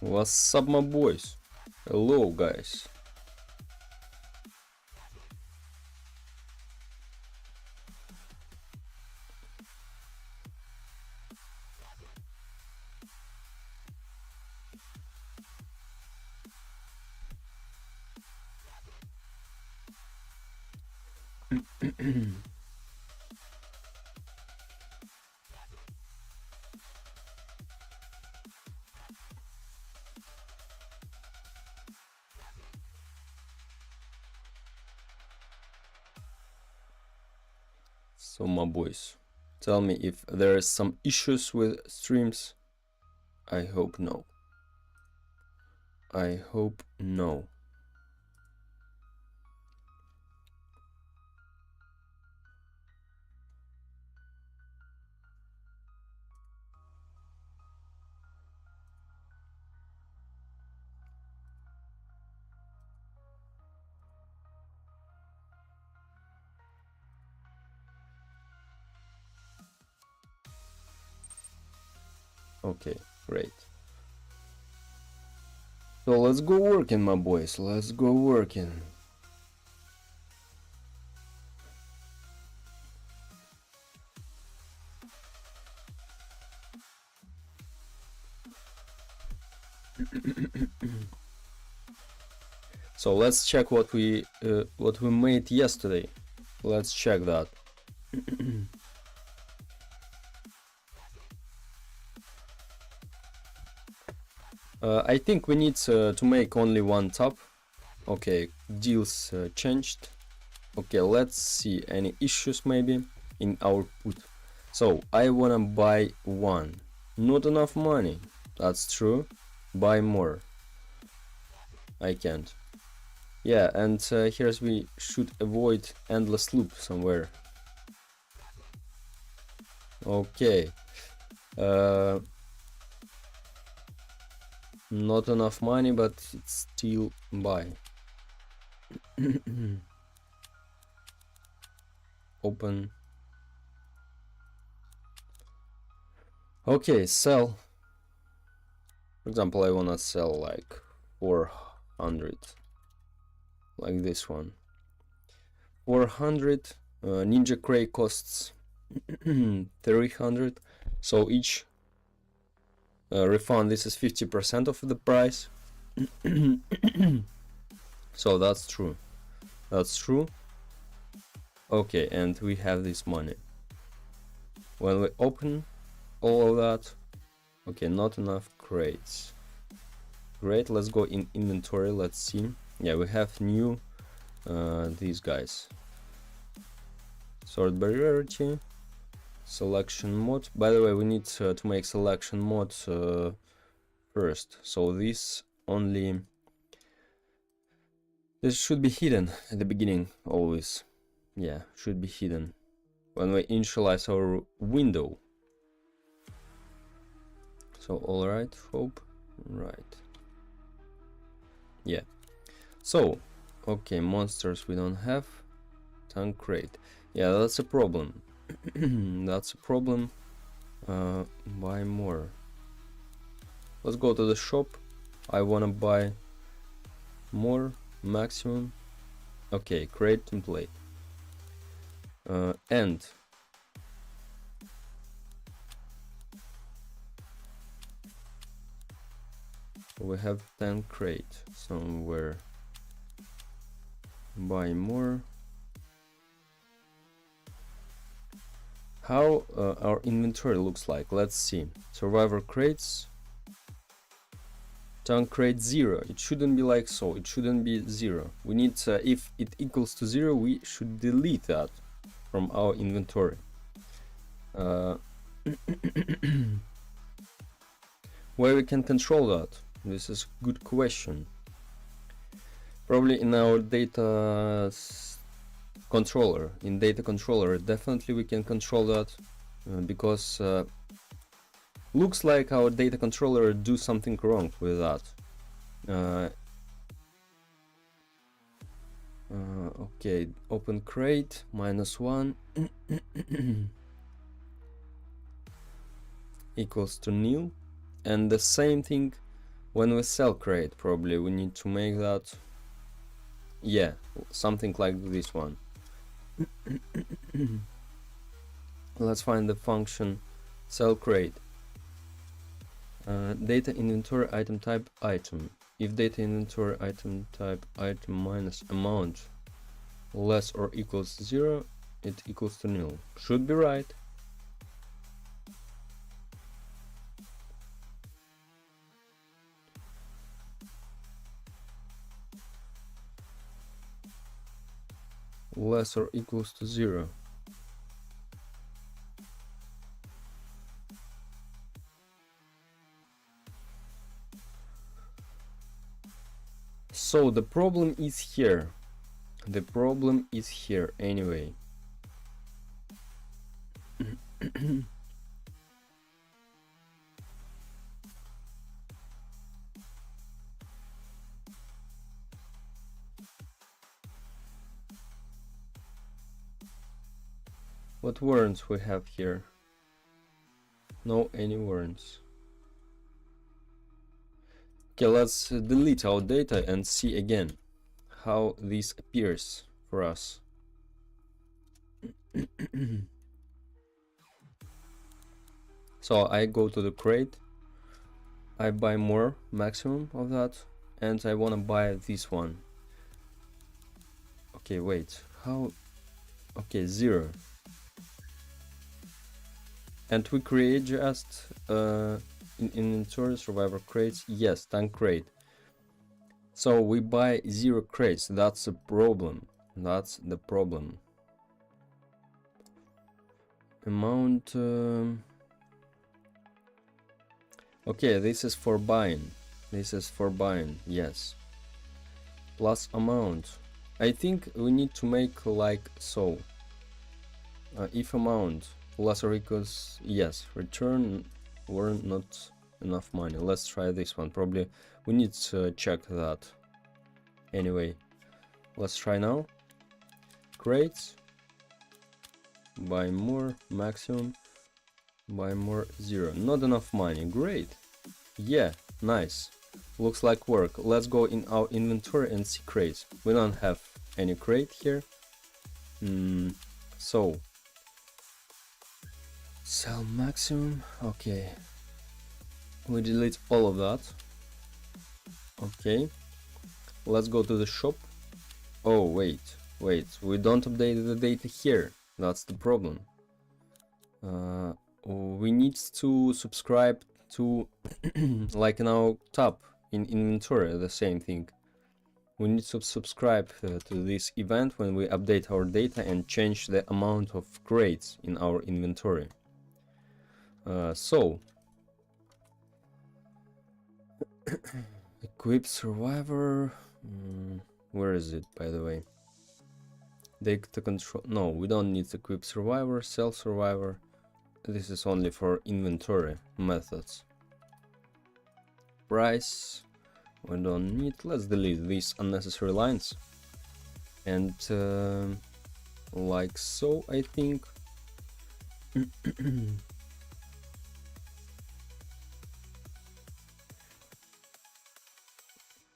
What's up, my boys? Hello, guys. So, my boys, tell me if there is some issues with streams. I hope no. I hope no. Okay, great. So let's go working, my boys. Let's go working. So let's check what we made yesterday. Let's check that. I think we need to make only one tab. Okay, deals changed. Okay, let's see any issues maybe in output. So I wanna buy one. Not enough money. That's true. Buy more. I can't. Yeah, and here's we should avoid endless loop somewhere. Okay. Not enough money, but it's still buy. Open. Okay, sell. For example, I wanna sell like 400, like this one. 400. Ninja Cray costs 300. So each refund, this is 50% of the price. So that's true. That's true. Okay, and we have this money. When we open all of that, okay, not enough crates. Great, let's go in inventory. Let's see. Yeah, we have new these guys. Sort by rarity. Selection mode. By the way, we need to make selection mode first. So this should be hidden at the beginning always. Yeah, should be hidden when we initialize our window. So alright, hope, right. Yeah. So, okay, monsters we don't have. Tank crate. Yeah, that's a problem. That's a problem. Buy more. Let's go to the shop. I wanna buy more, maximum. Okay, create template. And we have 10 crate somewhere. Buy more. How our inventory looks like, let's see. Survivor crates. Tank crate 0. It shouldn't be like so. It shouldn't be 0. We need if it equals to 0, we should delete that from our inventory. Where we can control that? This is a good question. Probably in our data controller. In data controller, definitely we can control that because looks like our data controller do something wrong with that. Okay, open crate -1 equals to nil, and the same thing When we sell crate, probably we need to make that, yeah, something like this one. Let's find the function sell crate. Data inventory item type item. If data inventory item type item minus amount less or equals 0, it equals to nil. Should be right. Less or equals to 0. So the problem is here. The problem is here anyway. What warrants we have here? No any warrants. Okay, let's delete our data and see again how this appears for us. So I go to the crate, I buy more maximum of that, and I want to buy this one. Okay, wait, how? Okay, 0. And we create just in inventory survivor crates. Yes, tank crate. So we buy 0 crates. That's a problem. That's the problem. Amount. Okay, this is for buying. This is for buying. Yes. Plus amount. I think we need to make like so. If amount less or equals, yes, return were not enough money. Let's try this one. Probably we need to check that. Anyway, let's try now. Crates, buy more, maximum, buy more, 0. Not enough money. Great. Yeah, nice. Looks like work. Let's go in our inventory and see crates. We don't have any crate here. So sell maximum. Okay, we delete all of that. Okay, let's go to the shop. Oh wait, we don't update the data here. That's the problem. We need to subscribe to like now tab in inventory, the same thing. We need to subscribe to this event when we update our data and change the amount of crates in our inventory. So equip survivor, where is it, by the way? Data control. No, we don't need equip survivor. Sell survivor. This is only for inventory methods. Price, we don't need. Let's delete these unnecessary lines, and like so, I think.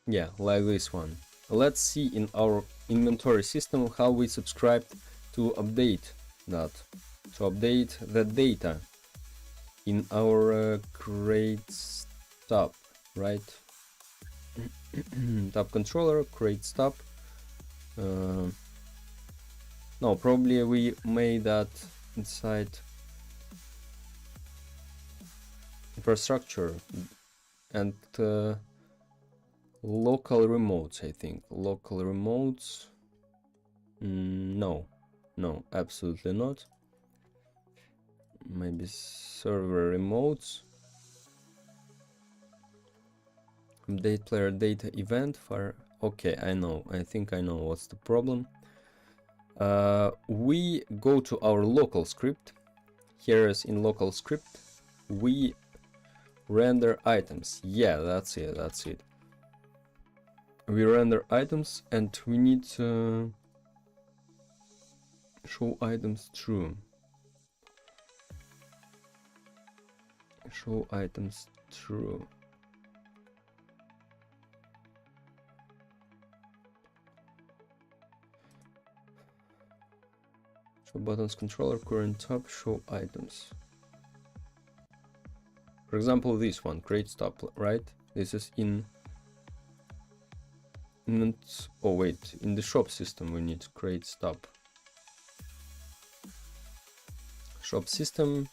Yeah, like this one. Let's see in our inventory system how we subscribed to update that, to update the data in our crates tab, right? Tab controller, crates tab. No, probably we made that inside infrastructure and local remotes, I think. Local remotes. No, absolutely not. Maybe server remotes. Update player data event for. Okay, I think I know what's the problem. We go to our local script. Here is in local script. We render items. Yeah, that's it. We render items and we need to show items true. Show items true. Show buttons controller, current tab, show items. For example, this one, create stop, right? This is in oh wait, in the shop system we need to create stop. Shop system,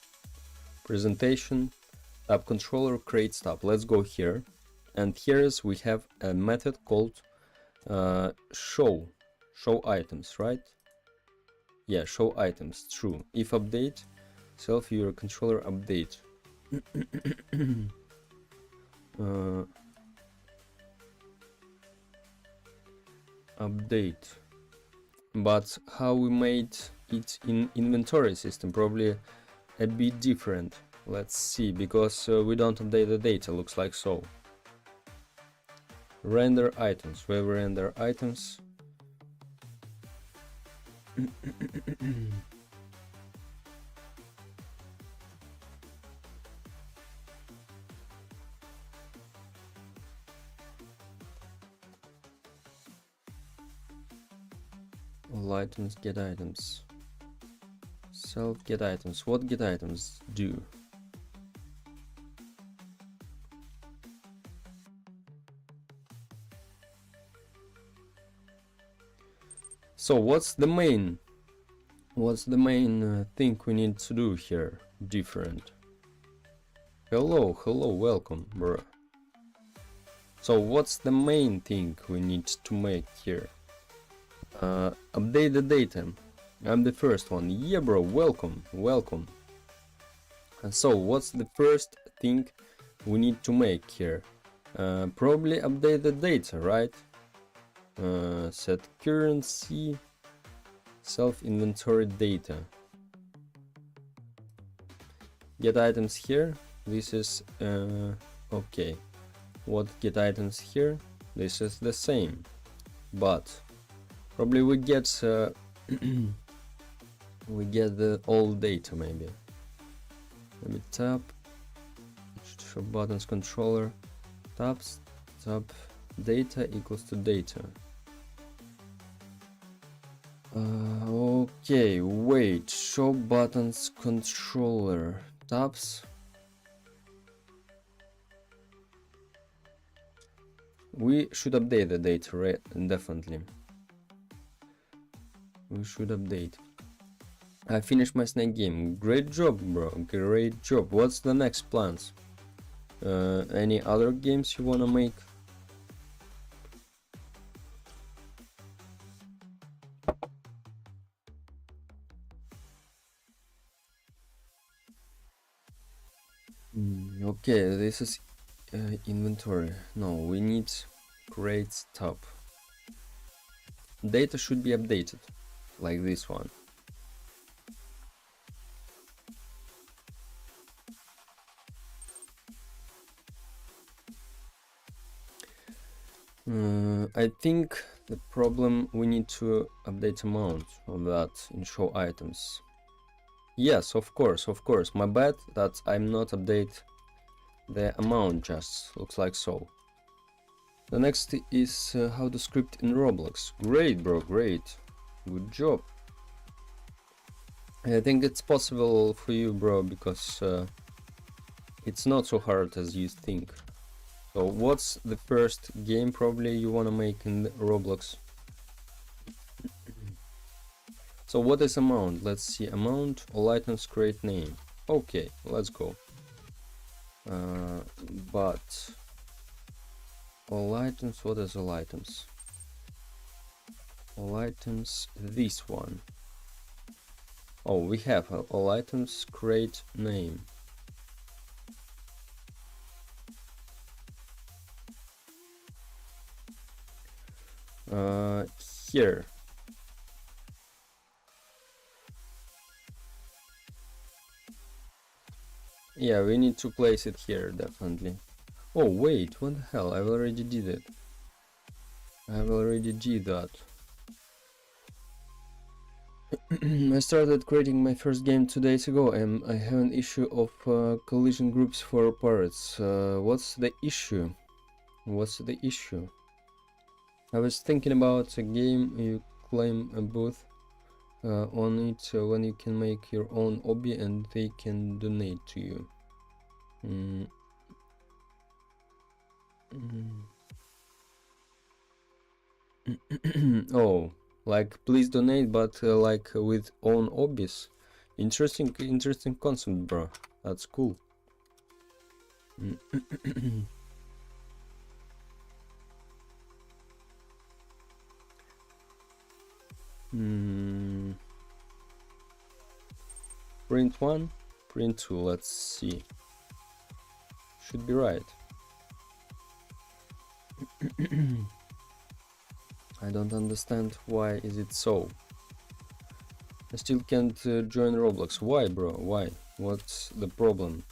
presentation, tab controller, create stop. Let's go here, and here we have a method called show items, right? Yeah, show items, true. If update, self viewer controller update. Update. But how we made it in inventory system, probably a bit different. Let's see, because we don't update the data, looks like so. Render items, where we render items. All items, get items. Self get items. What get items do? So what's the main thing we need to do here different? Hello, welcome, bro. So what's the main thing we need to make here? Update the data. I'm the first one. Yeah, bro, welcome. And so what's the first thing we need to make here? Probably update the data, right? Set currency, self inventory data. Get items here. This is okay. What get items here? This is the same, but probably we get we get the old data maybe. Maybe tab, show buttons controller, tabs, tab data equals to data. Okay, wait, show buttons controller, tabs. We should update the data, right? Definitely. We should update. I finished my snake game. Great job, bro. Great job. What's the next plans? Any other games you wanna make? Okay, this is inventory. No, we need create stop. Data should be updated, like this one. I think the problem, we need to update amount of that in show items. Yes, of course, my bad that I'm not update the amount, just looks like so. The next is how to script in Roblox. Great, bro, great. Good job. I think it's possible for you, bro, because it's not so hard as you think. So what's the first game probably you want to make in Roblox? So what is amount? Let's see, amount, all items, create name. Okay, let's go. But all items, what is all items? All items, this one. Oh, we have all items, create name. Here. Yeah, we need to place it here, definitely. Oh, wait, what the hell? I already did it. I already did that. I started creating my first game 2 days ago and I have an issue of collision groups for parrots. What's the issue? What's the issue? I was thinking about a game, you claim a booth. on it when you can make your own hobby and they can donate to you. Oh, like please donate, but like with own hobbies. Interesting concept, bro. That's cool. Print 1, print 2, let's see. Should be right. I don't understand why is it so. I still can't join Roblox. Why, bro? Why? What's the problem?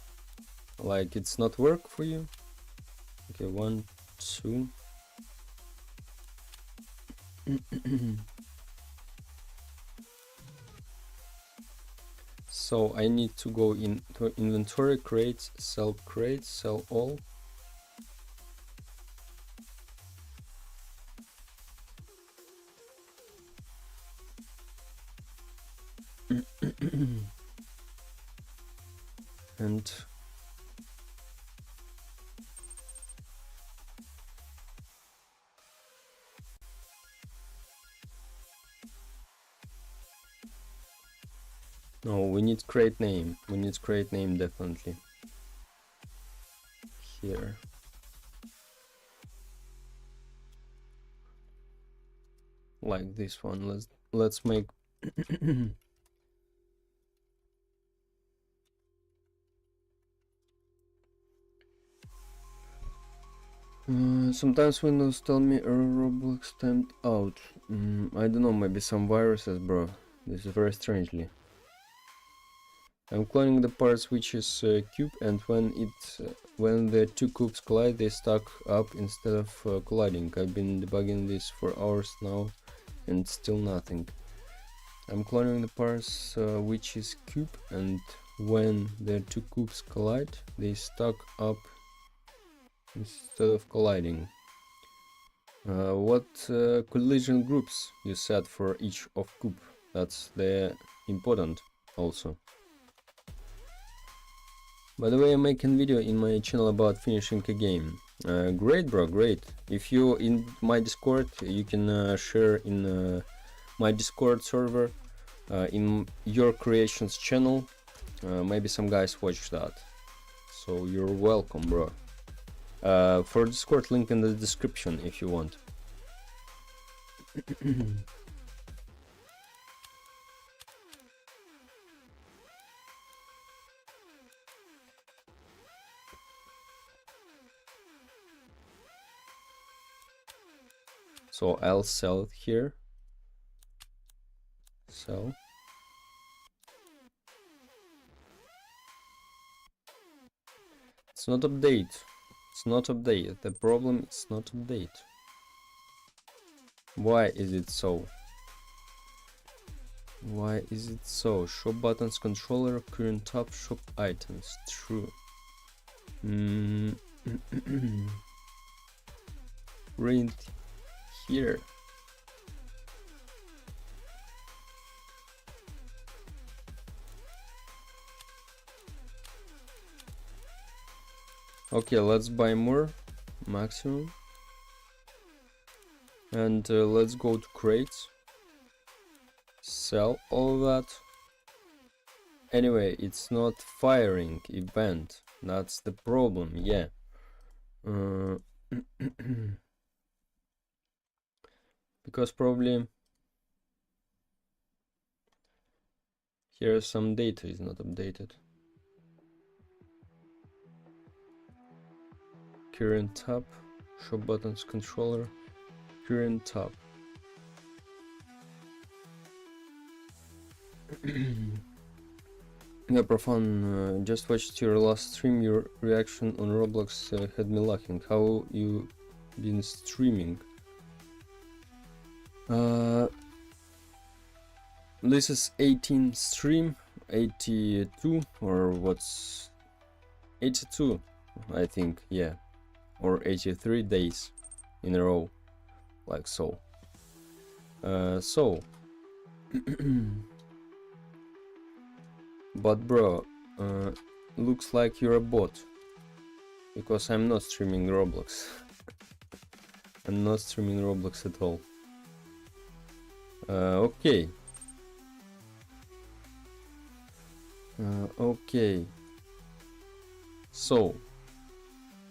Like it's not work for you? Okay, 1, 2. So I need to go into inventory, crates, sell all. And no, we need crate name. We need crate name definitely. Here. Like this one. Let's make sometimes Windows tell me Roblox timed out. I don't know, maybe some viruses, bro. This is very strangely. I'm cloning the parts which is cube, and when the two cubes collide, they stack up instead of colliding. I've been debugging this for hours now, and still nothing. I'm cloning the parts which is cube, and when the two cubes collide, they stack up instead of colliding. What collision groups you set for each of cube? That's the important also. By the way, I'm making video in my channel about finishing a game. Great, bro, great. If you in my Discord, you can share in my Discord server in your creations channel. Maybe some guys watch that. So you're welcome, bro. For Discord, link in the description if you want. So I'll sell it here. Sell. It's not update. It's not update. The problem is not update. Why is it so? Why is it so? Shop buttons, controller, current tab, shop items. True. Print here. Okay, let's buy more. Maximum. And let's go to crates. Sell all that. Anyway, it's not firing event. That's the problem, yeah. Because probably here some data is not updated. Current tab, shop buttons, controller, current tab. Yeah, Profan, just watched your last stream. Your reaction on Roblox had me laughing. How you been streaming? This is 18 stream, 82 or what's 82, I think, yeah, or 83 days in a row, like so. But bro, looks like you're a bot, because I'm not streaming Roblox. I'm not streaming Roblox at all. Okay. Okay. So,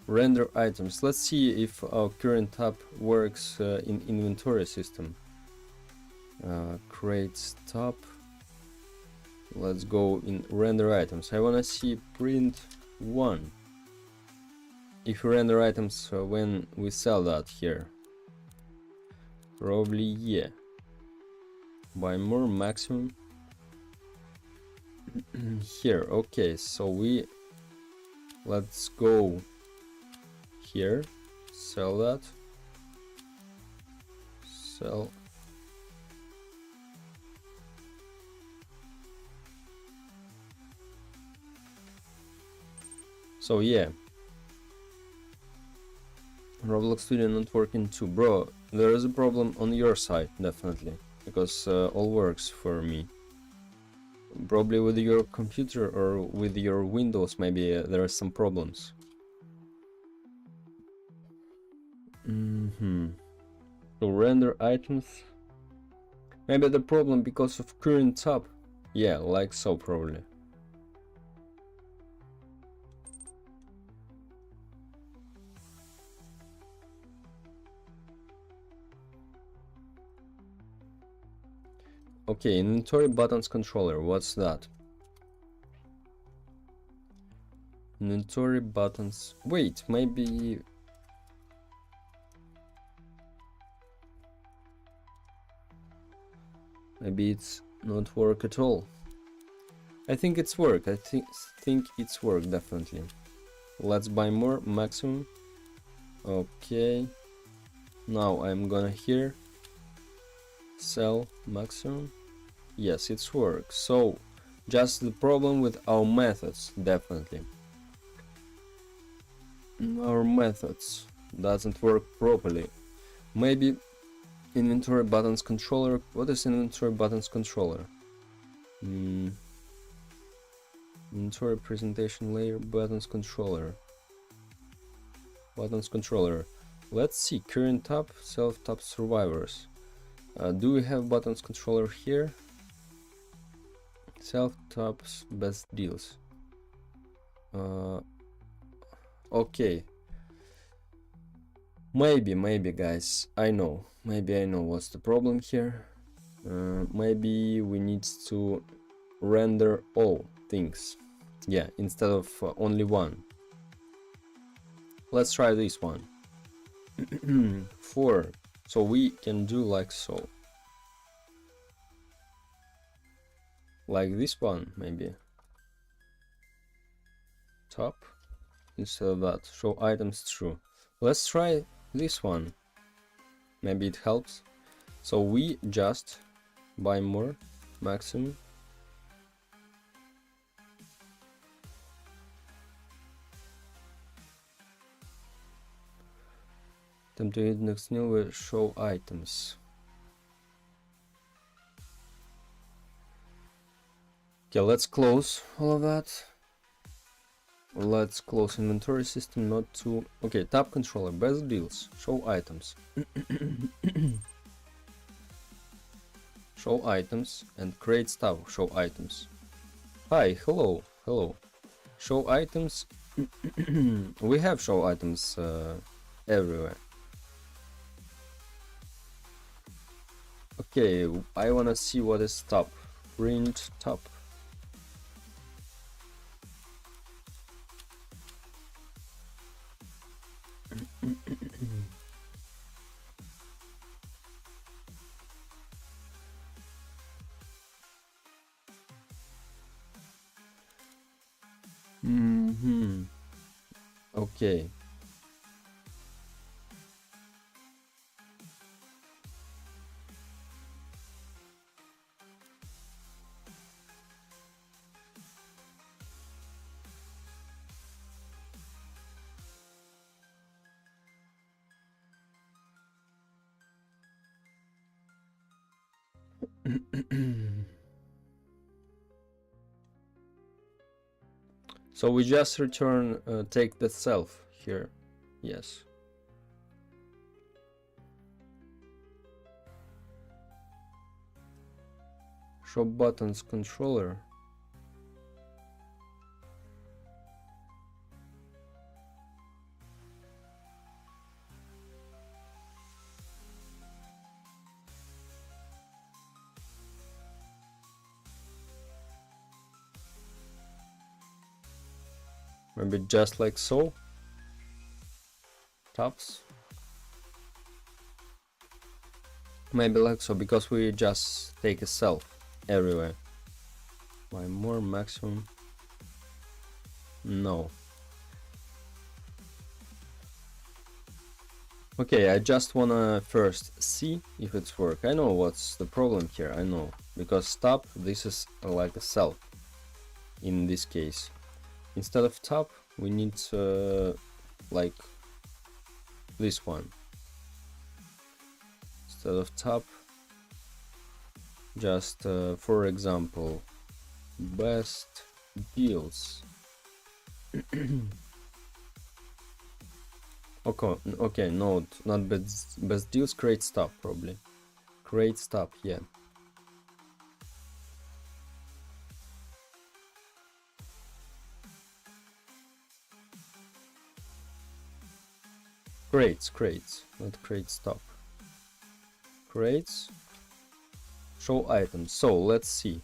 render items. Let's see if our current tab works in inventory system. Create tab. Let's go in render items. I wanna see print 1. If we render items when we sell that here. Probably yeah. Buy more maximum. Here, okay, so let's go here, sell that, sell. So yeah, Roblox Studio not working too. Bro, there is a problem on your side, definitely, because all works for me. Probably with your computer or with your Windows, maybe there are some problems. So render items. Maybe the problem because of current tab. Yeah, like so probably. Okay, inventory buttons controller, what's that? Inventory buttons. Wait, maybe it's not work at all. I think it's work. I think it's work definitely. Let's buy more maximum. Okay. Now I'm gonna here sell maximum. Yes, it's work. So just the problem with our methods, definitely. Our methods doesn't work properly. Maybe inventory buttons controller. What is inventory buttons controller? Inventory presentation layer buttons controller. Buttons controller. Let's see, current tab, self tab survivors. Do we have buttons controller here? Self tabs best deals. Okay. Maybe guys, I know. Maybe I know what's the problem here. Maybe we need to render all things. Yeah, instead of only one. Let's try this one. 4. So we can do like so. Like this one, maybe. Top. Instead of that, show items true. Let's try this one. Maybe it helps. So we just buy more maximum. Then to it next new will show items. Okay, let's close all of that. Let's close inventory system, not to. Okay, tab controller, best deals, show items. Show items and create tab, show items. Hi, hello. Show items. We have show items everywhere. Okay, I wanna see what is top. Print top. Okay. So we just return take the self here. Yes. Show buttons controller. Maybe just like so. Taps. Maybe like so, because we just take a self everywhere. Why more maximum? No. Okay, I just wanna first see if it's work. I know what's the problem here, I know. Because stop, this is like a self in this case. Instead of top, we need like this one. Instead of top, just for example, best deals. Okay, no, not best deals, create stop probably. Create stop, yeah. Creates, not create stop. Creates, show items. So let's see.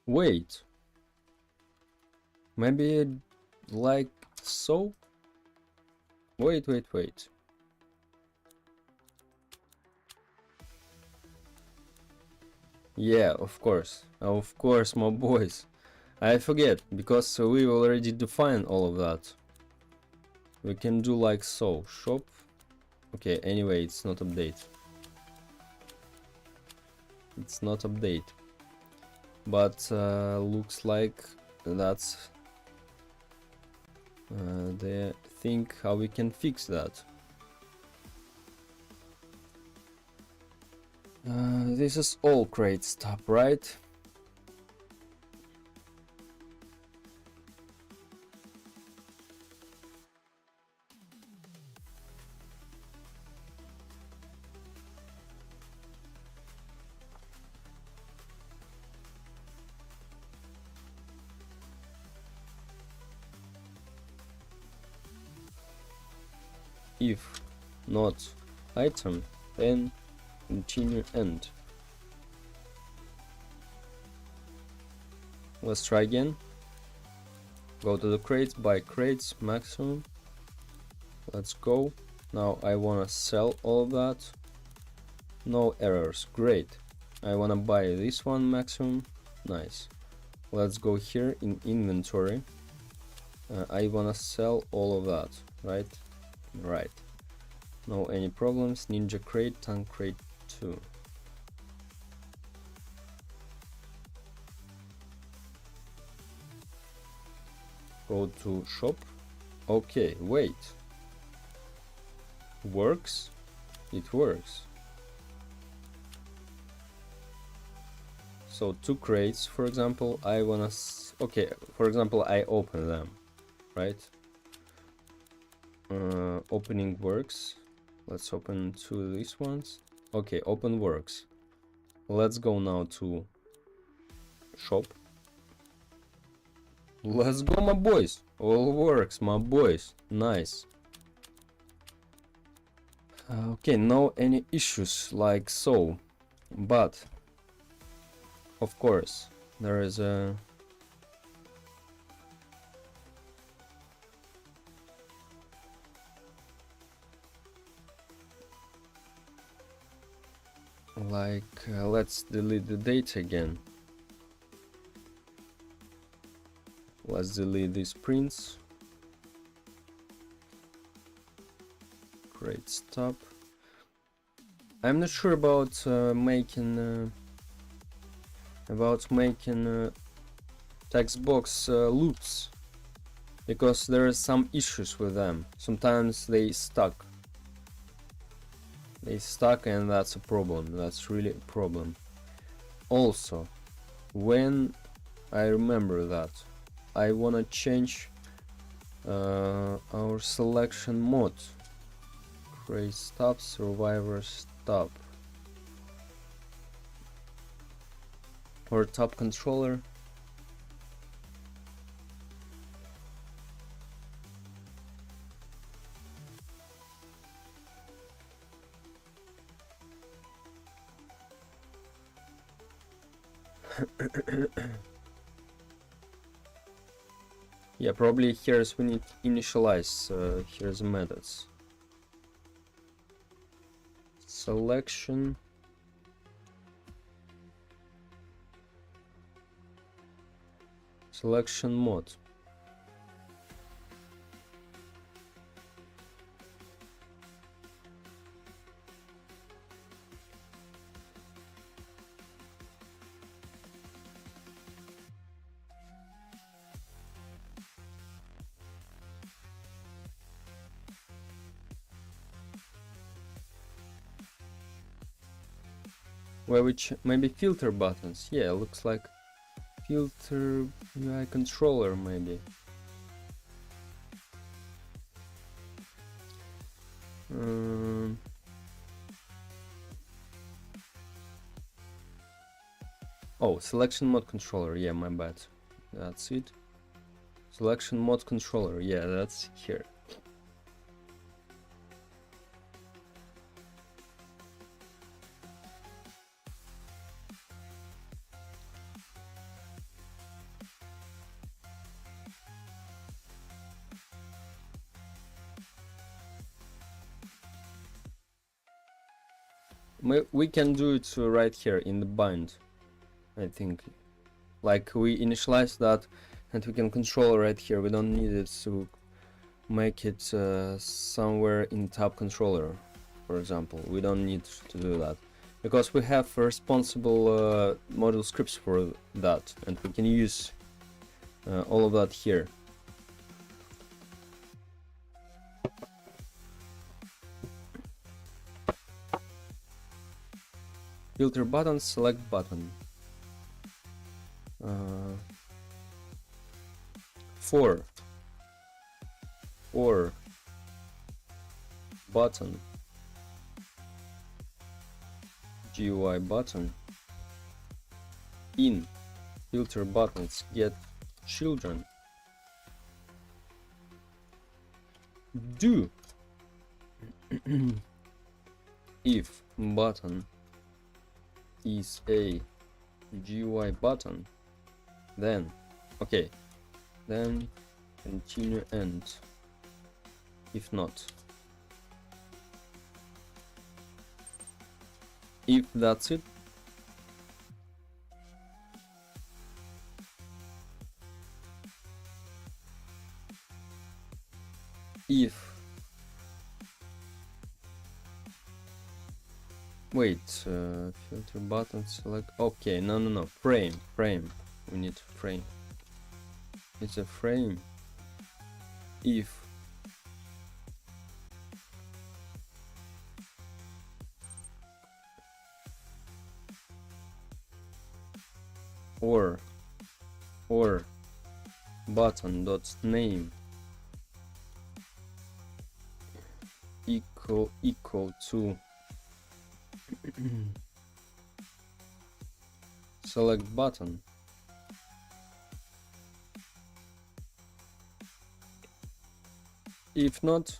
Wait. Maybe like so? Wait. Yeah, of course, my boys. I forget, because we already defined all of that. We can do like so, shop. Okay, anyway, it's not update. It's not update. But looks like that's the thing how we can fix that. This is all create stop, right? If not item, then continue end. Let's try again. Go to the crates, buy crates, maximum. Let's go. Now I wanna sell all of that. No errors, great. I wanna buy this one, maximum. Nice. Let's go here in inventory. I wanna sell all of that, right? Right. No any problems. Ninja crate, tank crate 2. Go to shop. Okay, wait. Works? It works. So 2 crates, for example, I wanna okay, for example, I open them, right? Opening works. Let's open 2 of these ones. Okay, open works. Let's go now to shop. Let's go, my boys. All works, my boys. Nice. Okay, no any issues like so, but of course there is a like let's delete the data again. Let's delete these prints. Create stop. I'm not sure about making text box loops, because there are some issues with them. Sometimes they stuck. And that's a problem. That's really a problem. Also, when I remember that I wanna change our selection mode. Create stop, survivor stop, or top controller. Yeah, probably here's we need initialize. Here's the methods. Selection. Selection mode. Where which maybe filter buttons. Yeah, looks like filter UI controller maybe. Oh, selection mode controller. Yeah, my bad. That's it. Selection mode controller. Yeah, that's here. We can do it right here in the bind, I think. Like we initialize that and we can control right here. We don't need it to make it somewhere in tab controller, for example. We don't need to do that because we have responsible module scripts for that, and we can use all of that here. Filter button, select button. For button, GUI button, in filter buttons get children, do if button is a GUI button, then okay, then continue end. If not, if that's it, if wait, filter button select. Okay, no, frame. We need frame. It's a frame. If or button dot name equal to select button, if not,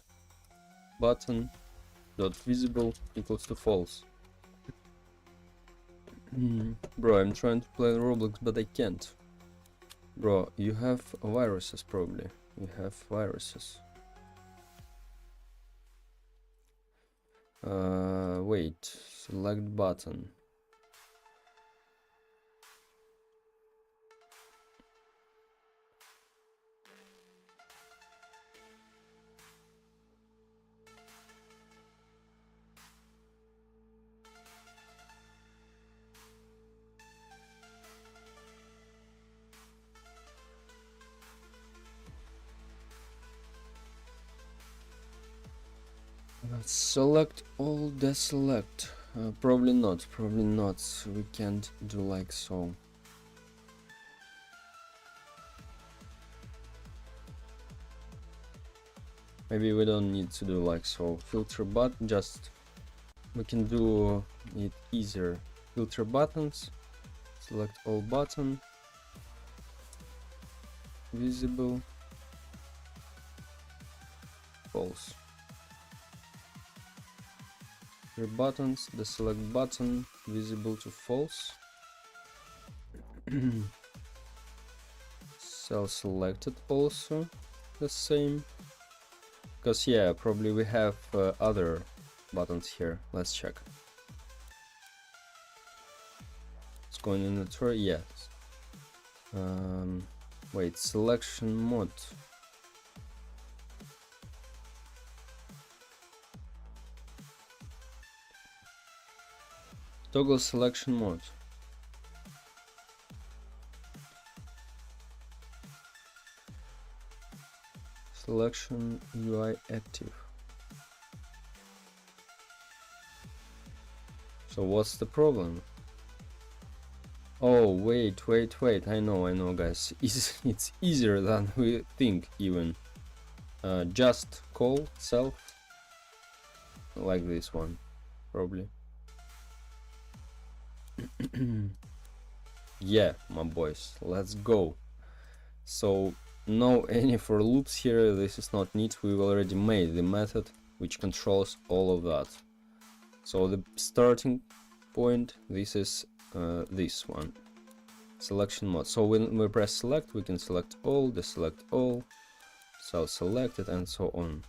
button dot visible equals to false. Bro, I'm trying to play Roblox but I can't. Bro, you have viruses probably. You have viruses. Wait, select button. Select all, deselect. Probably not, probably not. We can't do like so. Maybe we don't need to do like so. Filter button, just we can do it easier. Filter buttons, select all button, visible, false. Three buttons, the select button, visible to false. Cell selected also the same. Because yeah, probably we have other buttons here. Let's check. It's going in the tray, yes. Wait, selection mode. Toggle selection mode. Selection UI active. So what's the problem? Oh, wait, I know guys. It's easier than we think even. Just call self like this one, probably. Yeah, my boys, let's go. So no any for loops here, this is not neat. We've already made the method which controls all of that. So the starting point, this is this one, selection mode. So when we press select, we can select all, deselect all, self-selected, and so on.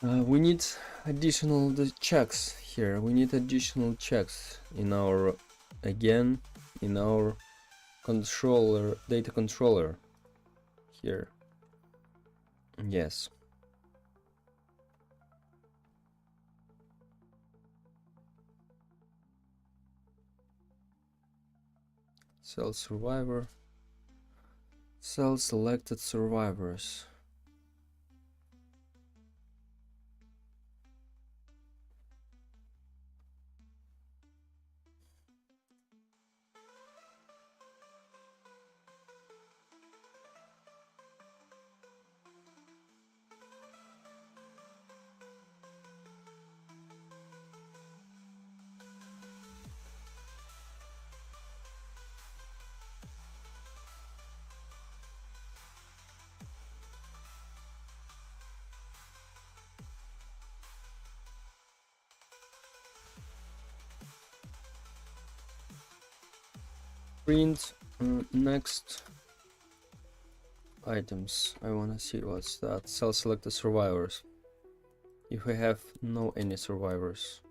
We need additional checks here. We need additional checks in our, again, in our controller, data controller here. Yes. Cell survivor. Cell selected survivors. Print next items. I wanna see what's that. Cell selected survivors. If we have no any survivors.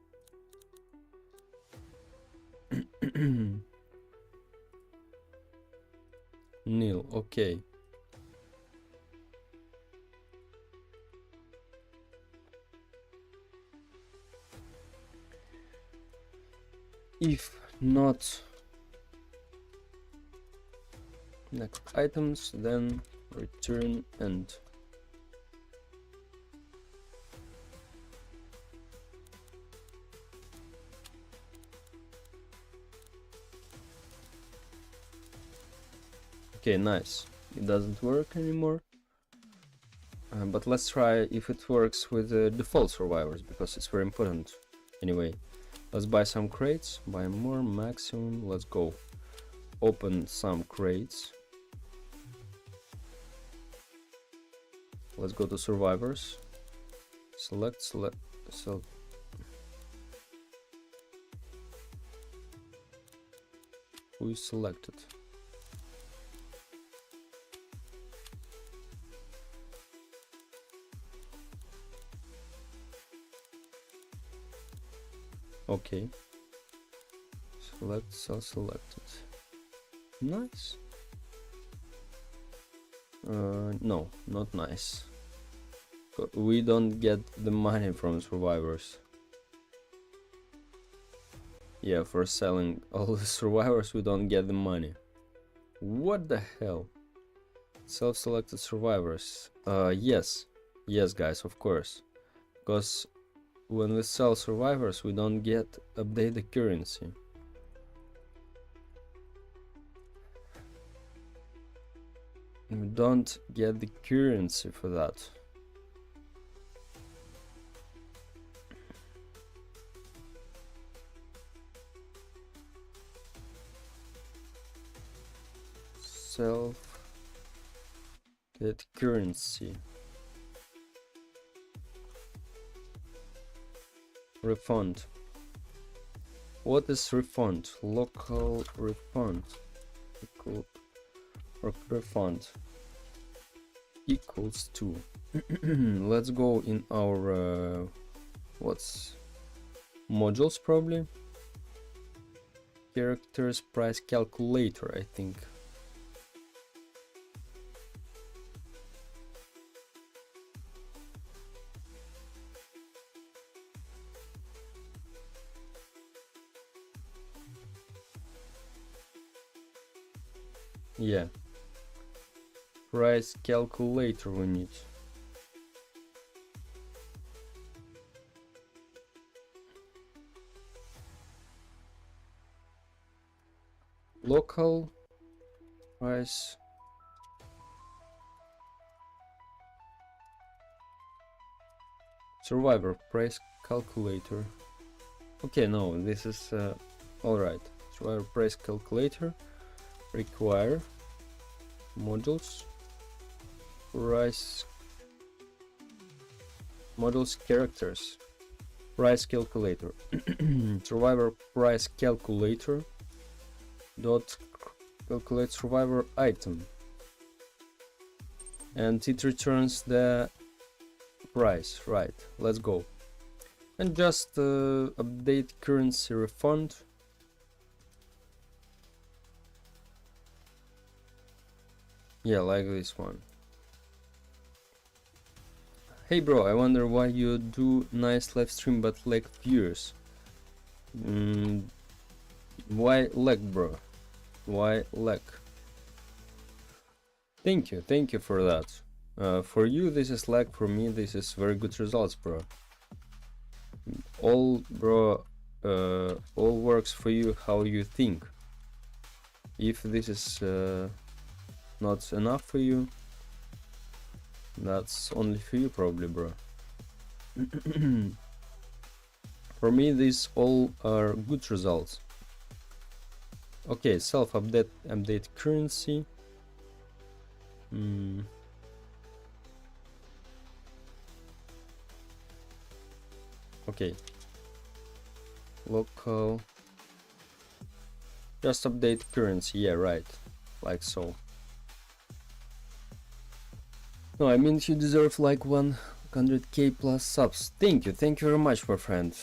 Nil, okay. If not next items, then return end. Okay, nice. It doesn't work anymore. But let's try if it works with the default survivors, because it's very important. Anyway, let's buy some crates, buy more, maximum, let's go. Open some crates. Let's go to survivors. Select. Who is selected? Okay. Select cell selected. Nice. No, not nice. we don't get the money from survivors. Yeah, for selling all the survivors we don't get the money. What the hell? Self-selected survivors. Yes guys, of course, because when we sell survivors we don't get update the currency. We don't get the currency for that. Get currency. Refund. What is refund? Local refund. Refund equals to. Let's go in our what's modules, probably characters price calculator, I think. Yeah, price calculator we need. Local price survivor price calculator. Okay, no, this is all right. Survivor price calculator. Require modules price modules characters price calculator. Survivor price calculator dot calculate survivor item, and it returns the price. Right, let's go and just update currency refund. Yeah, like this one. Hey bro, I wonder why you do nice live stream but lack viewers. Why lack, bro? Why lack? Thank you for that. For you this is lag, for me this is very good results, bro. All works for you how you think. If this is not enough for you, that's only for you probably, bro. For me these all are good results. Okay, update currency. Okay, local, just update currency. Yeah, right, like so. No, I mean you deserve like 100k plus subs. Thank you very much, my friend.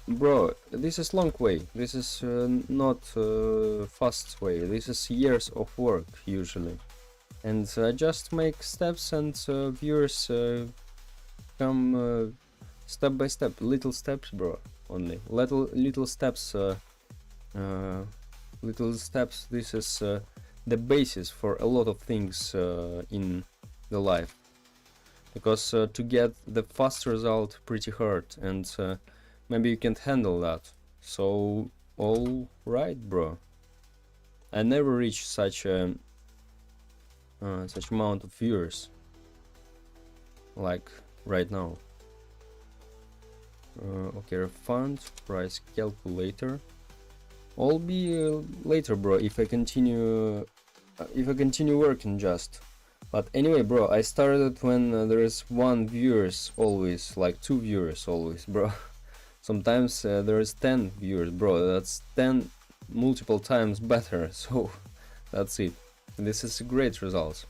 Bro, this is long way. This is not fast way. This is years of work usually, and I just make steps, and viewers come step by step, little steps, bro. Only little steps. Little steps. This is the basis for a lot of things in the life, because to get the fast result pretty hard, and maybe you can't handle that. So all right, bro. I never reached such a such amount of viewers like right now. Okay, refund price calculator. I'll be later, bro, if I continue working just. But anyway, bro, I started when there is one viewers always, like 2 viewers always, bro. Sometimes there is 10 viewers, bro. That's 10 multiple times better. So that's it. This is a great result.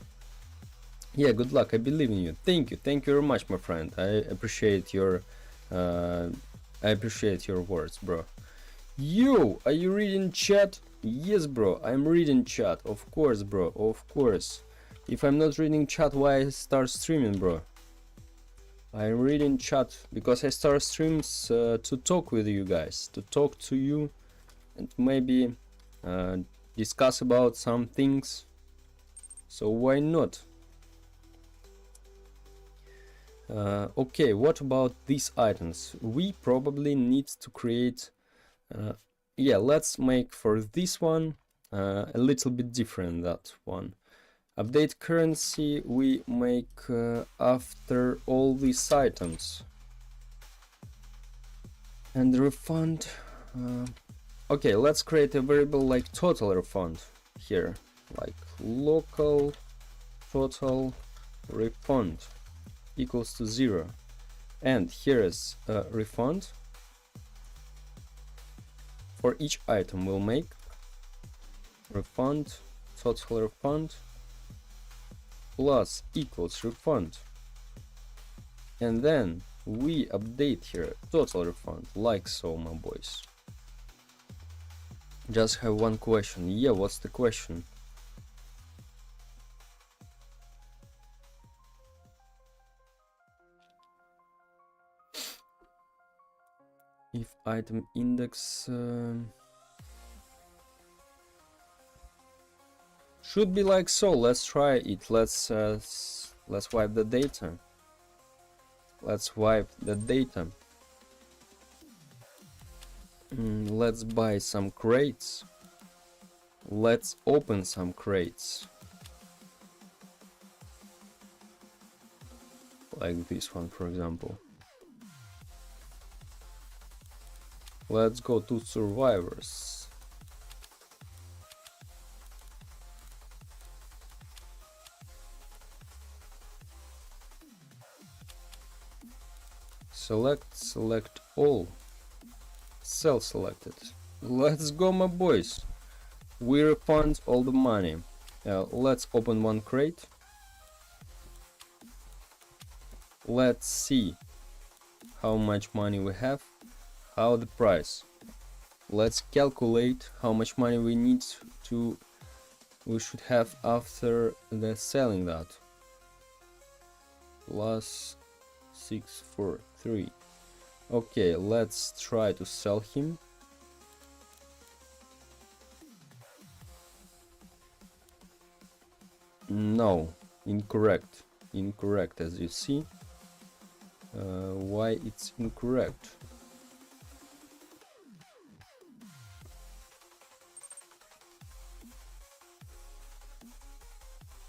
Yeah, good luck. I believe in you. Thank you very much, my friend. I appreciate your words, bro. Yo, are you reading chat? Yes, bro, I'm reading chat. Of course, bro, of course. If I'm not reading chat, why I start streaming, bro? I'm reading chat because I start streams to talk with you guys, to talk to you, and maybe discuss about some things. So why not? Okay, what about these items? We probably need to create. Yeah, let's make for this one a little bit different. That one. Update currency we make after all these items. And refund. Okay, let's create a variable like total refund here. Like local total refund equals to 0. And here is a refund. For each item we'll make refund total refund plus equals refund, and then we update here total refund like so, my boys. Just have one question. Yeah, what's the question? If item index should be like so. Let's try it. Let's wipe the data. Let's wipe the data. Let's buy some crates. Let's open some crates. Like this one, for example. Let's go to survivors. Select all. Cell selected. Let's go, my boys. We refund all the money. Let's open one crate. Let's see how much money we have. How the price. Let's calculate how much money we should have after the selling that. Plus 643. Okay, let's try to sell him. No, incorrect. Incorrect, as you see. Why it's incorrect?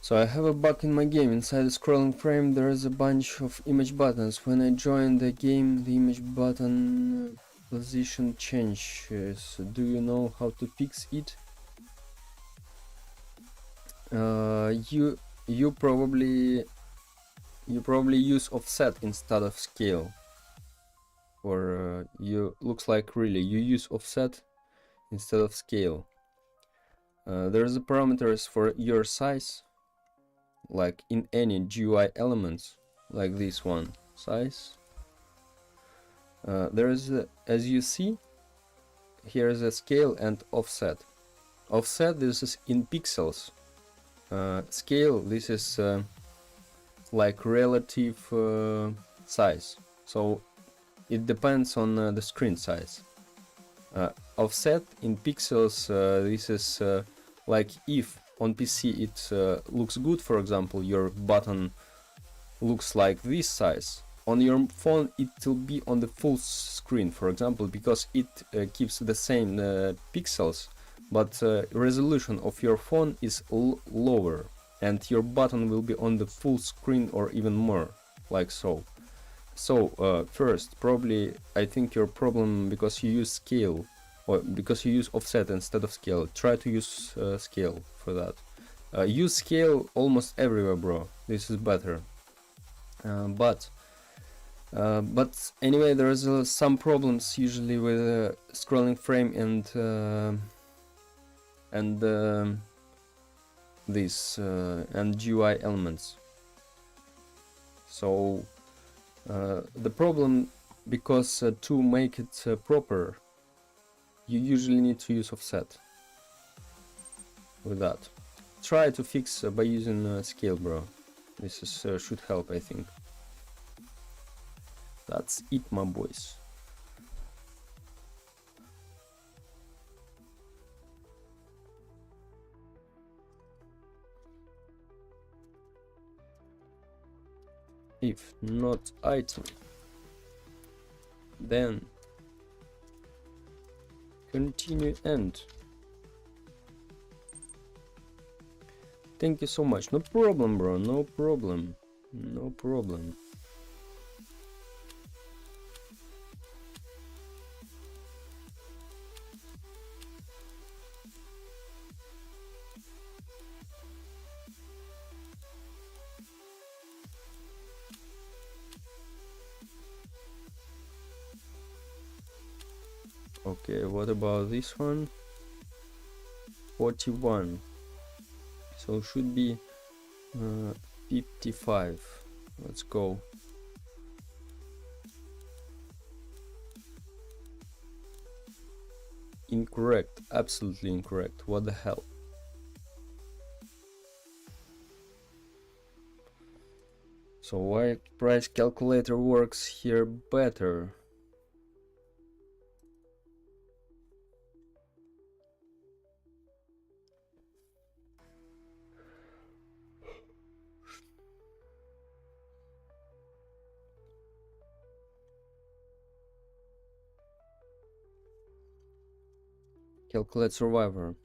So I have a bug in my game. Inside the scrolling frame there is a bunch of image buttons. When I join the game, the image button position changes. Do you know how to fix it? You probably use offset instead of scale. Or looks like really you use offset instead of scale. There's the parameters for your size. Like in any GUI elements, like this one, size. There is, as you see, here is a scale and offset. Offset, this is in pixels. Scale, this is like relative size. So it depends on the screen size. Offset in pixels, this is like if on PC it looks good, for example, your button looks like this size. On your phone it will be on the full screen, for example, because it keeps the same pixels, but resolution of your phone is lower, and your button will be on the full screen or even more, like so. So first, probably I think your problem because you use scale, or because you use offset instead of scale. Try to use scale for that. Use scale almost everywhere, bro. This is better. But anyway, there's some problems usually with scrolling frame and this and GUI elements. So the problem, because to make it proper, you usually need to use offset with that. try to fix by using scale, bro. This is should help, I think. That's it, my boys. If not item, then continue end. Thank you so much. No problem, bro. No problem. No problem. Okay, what about this one? 41. So should be 55. Let's go. Incorrect. Absolutely incorrect. What the hell? So why price calculator works here better? Calculate survivor.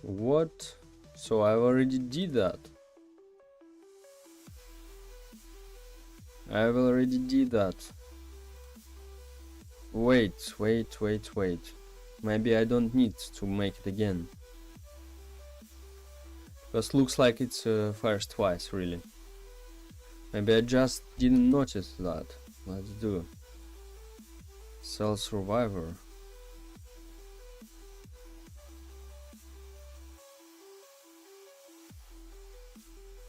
What? So I already did that. I already did that. Wait. Maybe I don't need to make it again. Because looks like it's fires twice, really. Maybe I just didn't notice that. Let's do. Sell survivor.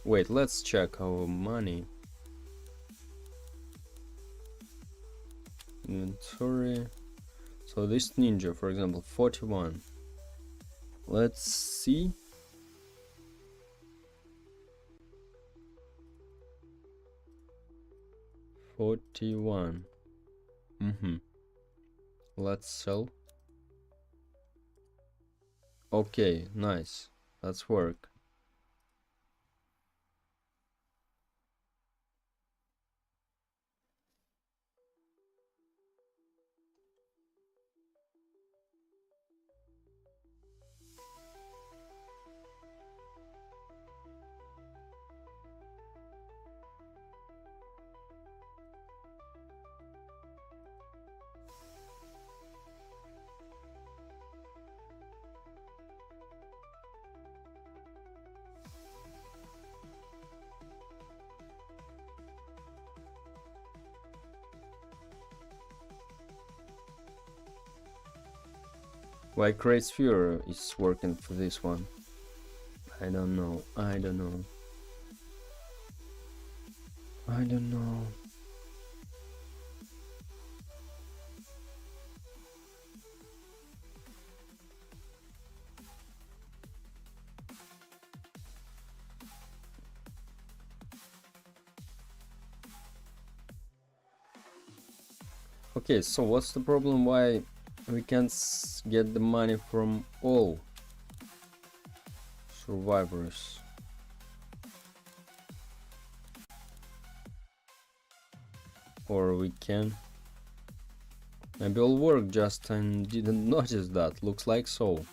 Wait, let's check our money. Inventory. So this ninja, for example, 41. Let's see. $41. Let's sell. Okay, nice. Let's work. Why Crazy Sphere is working for this one? I don't know. I don't know. Okay, so what's the problem? Why we can't get the money from all survivors? Or we can? Maybe all work just and didn't notice that. Looks like so.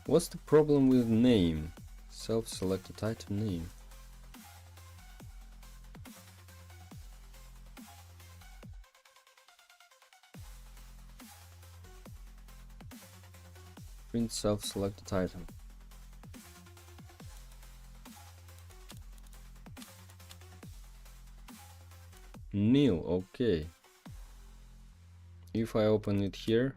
What's the problem with name? Self-selected item name. Print self-selected item. Nil, okay. If I open it here,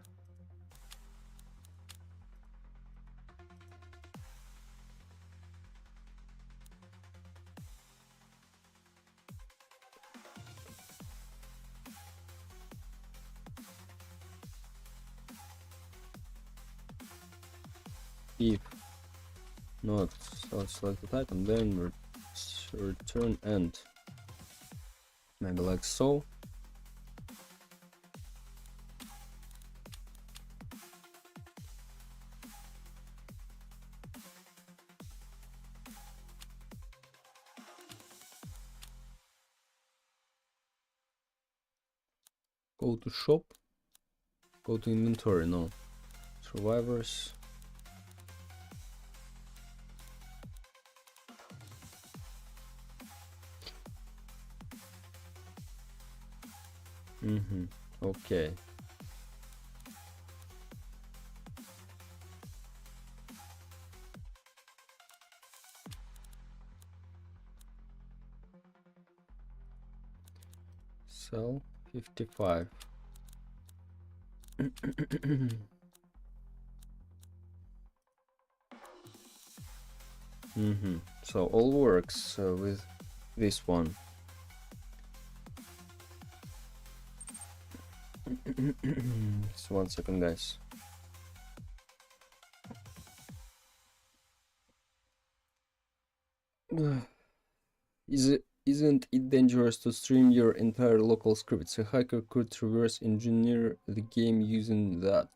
if not self-selected item, then return end. Maybe like so. Go to shop, go to inventory, no. Survivors. Okay. Sell 55. So all works with this one. Just 1 second, guys. Isn't it dangerous to stream your entire local scripts? A hacker could reverse engineer the game using that.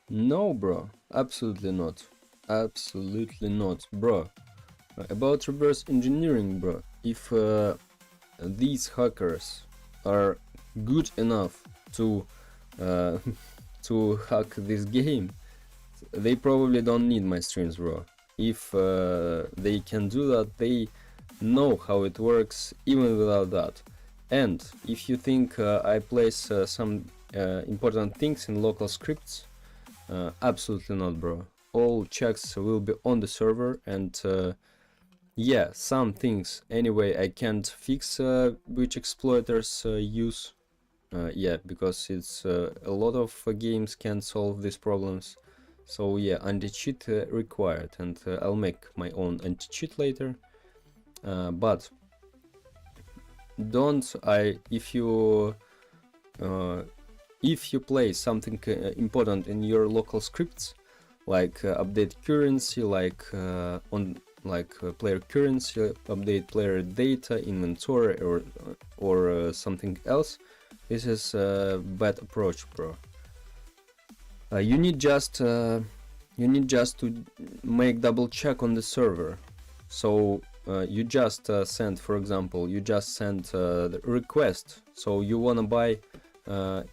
No, bro. Absolutely not. Absolutely not, bro. About reverse engineering, bro. If these hackers are good enough to to hack this game, they probably don't need my streams, bro. If they can do that, they know how it works even without that. And if you think I place some important things in local scripts, absolutely not, bro. All checks will be on the server, and yeah, some things anyway I can't fix which exploiters use. Yeah, because it's a lot of games can solve these problems. So yeah, anti-cheat required, and I'll make my own anti-cheat later. But don't if you play something important in your local scripts, like update currency, like player currency, update player data, inventory, or something else, this is a bad approach, bro. You need just to make double check on the server. So you just send, for example, you just send the request. So you wanna buy the,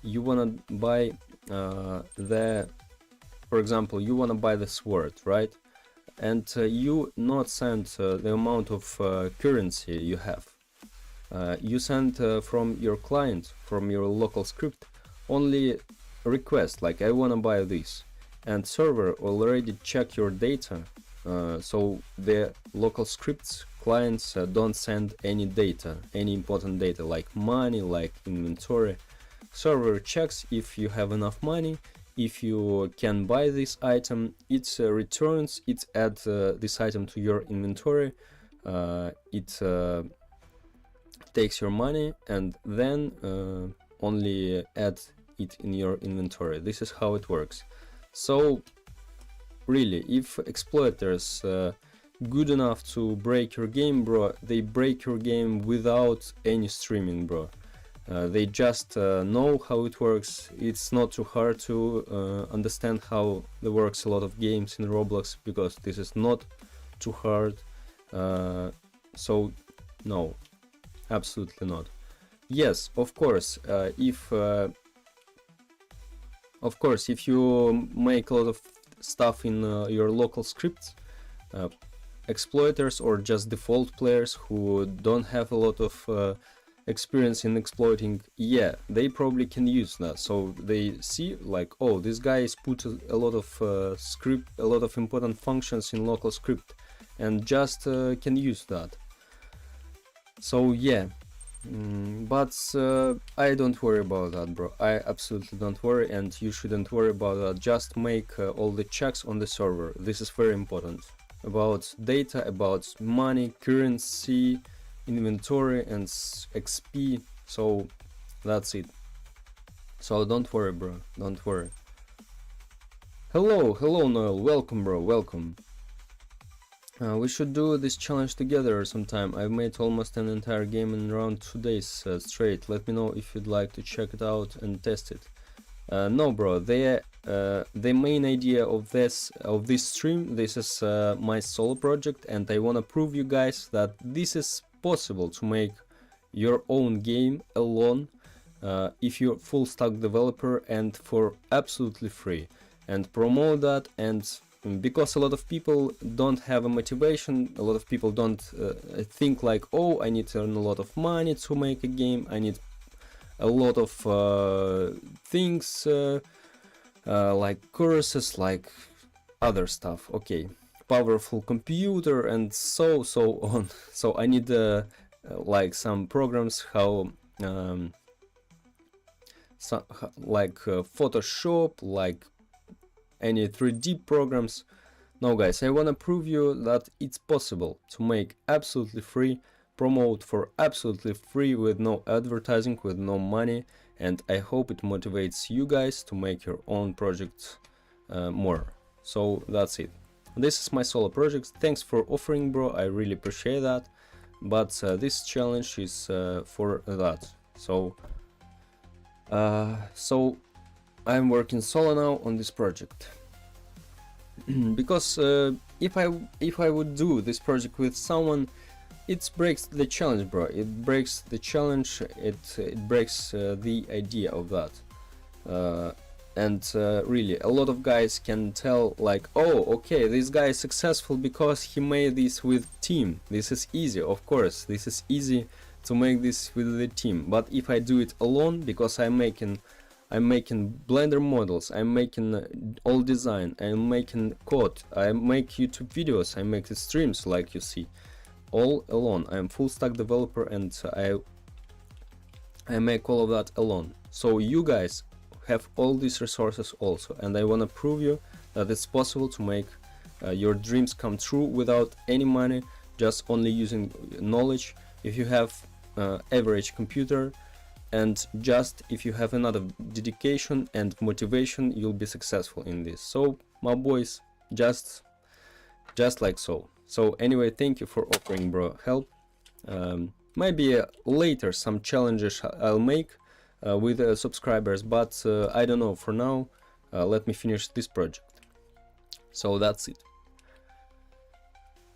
for example, you wanna buy the sword, right? And you not send the amount of currency you have. You send from your client, from your local script, only request, like I wanna buy this, and server already check your data, so the local scripts clients don't send any data, any important data like money, like inventory. Server checks if you have enough money, if you can buy this item, it returns, it adds this item to your inventory, it takes your money and then only add it in your inventory. This is how it works. So really, if exploiters good enough to break your game, bro, they break your game without any streaming, bro. They just know how it works. It's not too hard to understand how there works a lot of games in Roblox, because this is not too hard. So no, absolutely not. Yes, of course, if Of course, if you make a lot of stuff in your local scripts, exploiters or just default players who don't have a lot of experience in exploiting, yeah, they probably can use that. So they see like, oh, this guy has put a lot of script, a lot of important functions in local script, and just can use that. So yeah. But I don't worry about that, bro. I absolutely don't worry, and you shouldn't worry about that. Just make all the checks on the server. This is very important. About data, about money, currency, inventory, and XP. So that's it. So don't worry, bro. Don't worry. Hello, Noel. Welcome, bro. Welcome. We should do this challenge together sometime. I've made almost an entire game in around 2 days straight. Let me know if you'd like to check it out and test it. No, bro. The main idea of this stream, this is my solo project, and I wanna prove you guys that this is possible to make your own game alone if you're full stack developer and for absolutely free, and promote that. And because a lot of people don't have a motivation, a lot of people don't think like, oh, I need to earn a lot of money to make a game, I need a lot of things like courses, like other stuff, okay, powerful computer and so on. So I need like some programs, like Photoshop, like any 3D programs. No, guys, I wanna prove you that it's possible to make absolutely free, promote for absolutely free with no advertising, with no money, and I hope it motivates you guys to make your own projects more. So that's it. This is my solo project. Thanks for offering, bro. I really appreciate that. But this challenge is for that. So I'm working solo now on this project. Because if I would do this project with someone, it breaks the challenge, bro. It breaks the challenge. It breaks the idea of that. And really, a lot of guys can tell like, oh, okay, this guy is successful because he made this with team. This is easy, of course. This is easy to make this with the team. But if I do it alone, because I'm making Blender models, I'm making all design, I'm making code, I make YouTube videos, I make streams like you see, all alone. I'm full stack developer, and I make all of that alone. So you guys have all these resources also, and I wanna prove you that it's possible to make your dreams come true without any money, just only using knowledge. If you have average computer, and just if you have another dedication and motivation, you'll be successful in this. So my boys, just like so. So anyway, thank you for offering, bro, help. Maybe later some challenges I'll make with subscribers, but I don't know. For now, let me finish this project. So that's it.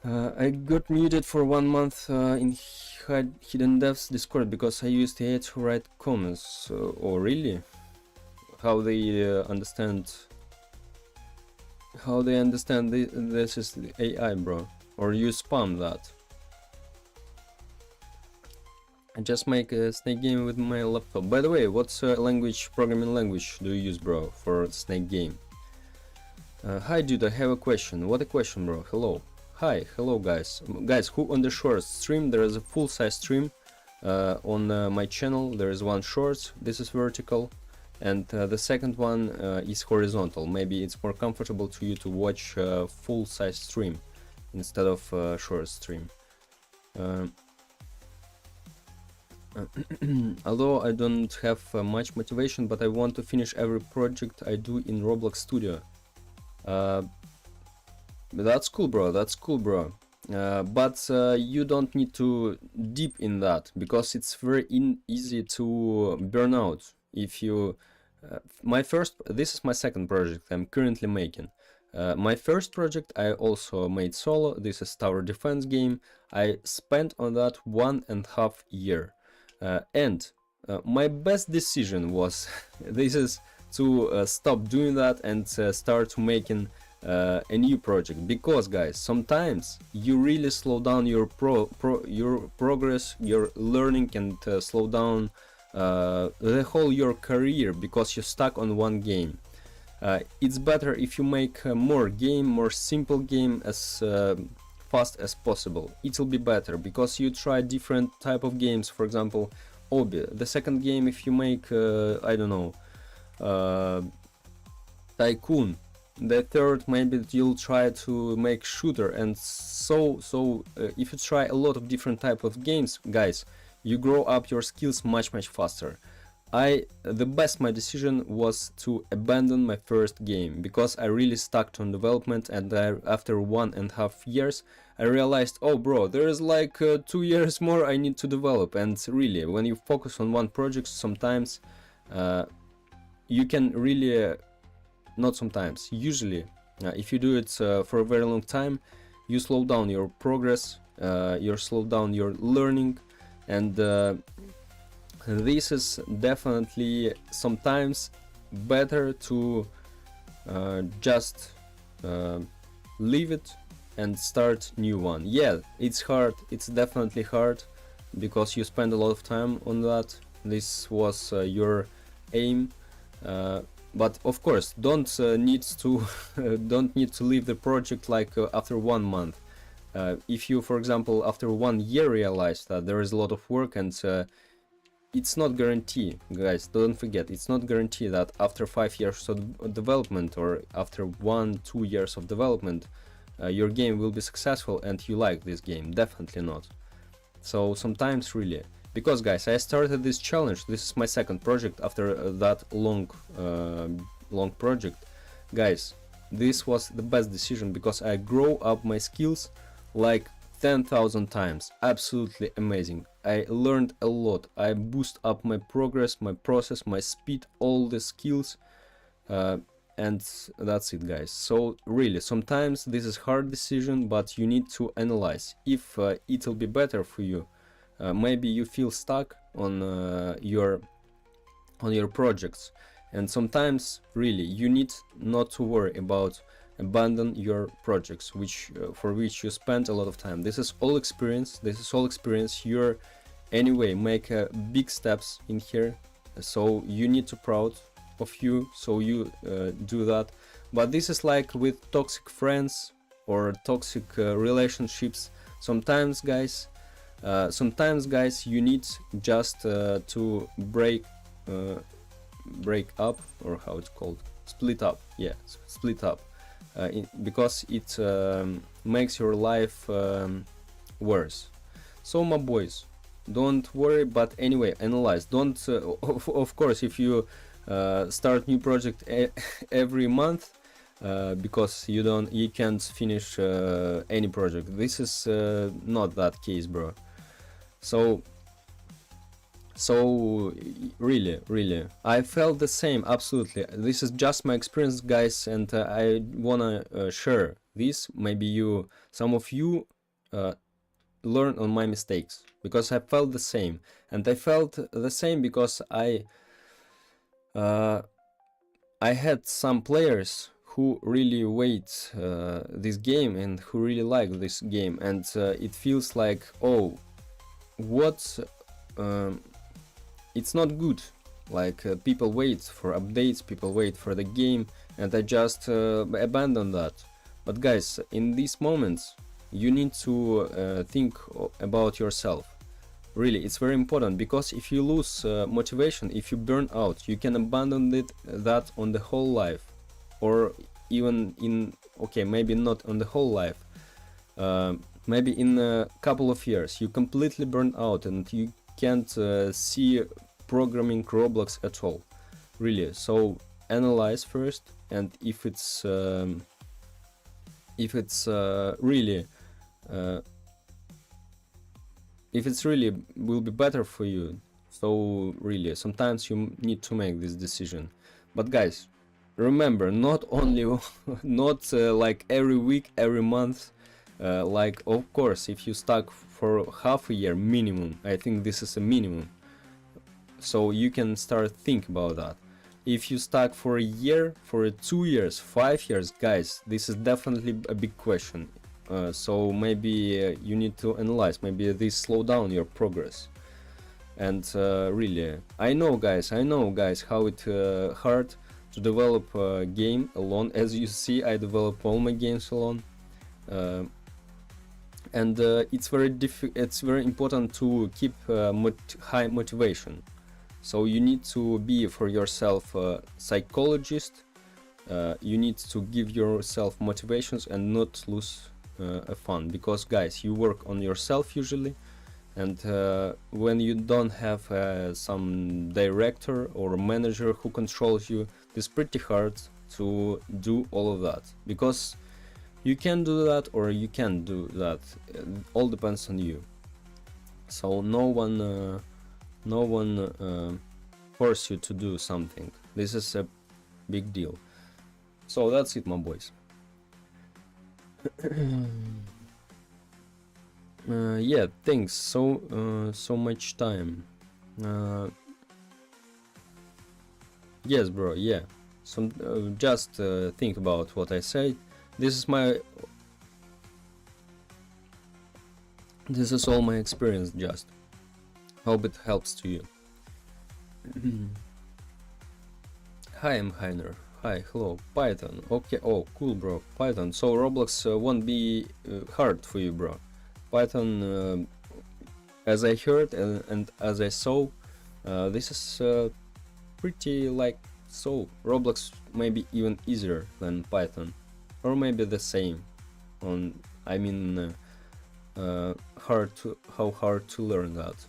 I got muted for 1 month in Hidden Devs Discord because I used AI to write comments. Oh really? How they understand this is the AI, bro? Or you spam that? I just make a snake game with my laptop. By the way, what's programming language do you use, bro, for snake game? Hi dude, I have a question. What a question, bro? Hello. Hi, hello guys. Guys, who on the short stream? There is a full-size stream on my channel. There is one short, this is vertical, and the second one is horizontal. Maybe it's more comfortable to you to watch full-size stream instead of short stream. Although I don't have much motivation, but I want to finish every project I do in RobloxStudio. That's cool, bro. That's cool, bro. But you don't need to deep in that, because it's very easy to burn out. If you, this is my second project I'm currently making. My first project I also made solo. This is tower defense game. I spent on that 1.5 years. And my best decision was this is to stop doing that and start making a new project. Because guys, sometimes you really slow down your progress, your learning, and slow down the whole your career because you're stuck on one game. It's better if you make more simple game as fast as possible. It'll be better because you try different type of games. For example, Obi. The second game, if you make I don't know, Tycoon. The third, maybe you'll try to make shooter, and if you try a lot of different type of games, guys, you grow up your skills much faster. The best my decision was to abandon my first game because I really stuck on development, and after 1.5 years I realized, oh bro, there is like 2 years more I need to develop. And really, when you focus on one project, sometimes you can really not sometimes, usually, if you do it for a very long time, you slow down your progress, you slow down your learning, and this is definitely sometimes better to just leave it and start new one. Yeah, it's hard, it's definitely hard because you spend a lot of time on that. This was your aim. But of course, don't need to leave the project like after 1 month. If you, for example, after 1 year realize that there is a lot of work, and it's not guarantee, guys. Don't forget, it's not guarantee that after 5 years of development or after 1-2 years of development, your game will be successful and you like this game. Definitely not. So sometimes really. Because guys, I started this challenge, this is my second project after that long project. Guys, this was the best decision because I grow up my skills like 10,000 times. Absolutely amazing. I learned a lot. I boost up my progress, my process, my speed, all the skills, and that's it, guys. So really, sometimes this is hard decision, but you need to analyze if it'll be better for you. Maybe you feel stuck on your projects, and sometimes really you need not to worry about abandon your projects which for which you spent a lot of time. This is all experience. You're anyway make big steps in here, so you need to proud of you, so you do that. But this is like with toxic friends or toxic relationships. Sometimes guys, you need just to break up, or how it's called, split up. Yeah, split up, because it makes your life worse. So my boys, don't worry, but anyway, analyze. Don't of course, if you start new project every month, because you can't finish any project. This is not that case, bro. So really, I felt the same. Absolutely, this is just my experience, guys, and I wanna share this. Maybe some of you learn on my mistakes, because I felt the same, and I felt the same because I had some players who really wait this game and who really like this game, and it feels like, oh, what, it's not good. Like people wait for updates, people wait for the game, and I just abandon that. But guys, in these moments you need to think about yourself. Really, it's very important, because if you lose motivation, if you burn out, you can abandon that on the whole life, or even in, okay, maybe not on the whole life, maybe in a couple of years you completely burn out and you can't see programming Roblox at all. Really, so analyze first, and if it's really if it's really will be better for you, so really sometimes you need to make this decision. But guys, remember, not only not like every week, every month, like of course if you stuck for half a year minimum, I think this is a minimum, so you can start think about that. if you stuck for a year, for 2 years, 5 years, guys, this is definitely a big question. So maybe you need to analyze, maybe this slow down your progress. And really, I know guys how it hard to develop a game alone. As you see, I develop all my games alone. And it's very important to keep high motivation. So you need to be for yourself a psychologist. You need to give yourself motivations and not lose a fun, because guys, you work on yourself usually, and when you don't have some director or manager who controls you, it's pretty hard to do all of that, because you can do that or you can't do that. All depends on you. So no one force you to do something. This is a big deal. So that's it, my boys. Yeah, thanks. So much time. Yes, bro. Yeah. Just think about what I said. This is all my experience. Just hope it helps to you. Hi, I'm Heiner. Hi, hello, Python. Okay, oh, cool, bro. Python. So Roblox won't be hard for you, bro. Python, as I heard and as I saw, this is pretty like so. Roblox may be even easier than Python, or maybe the same. I mean, how hard to learn that.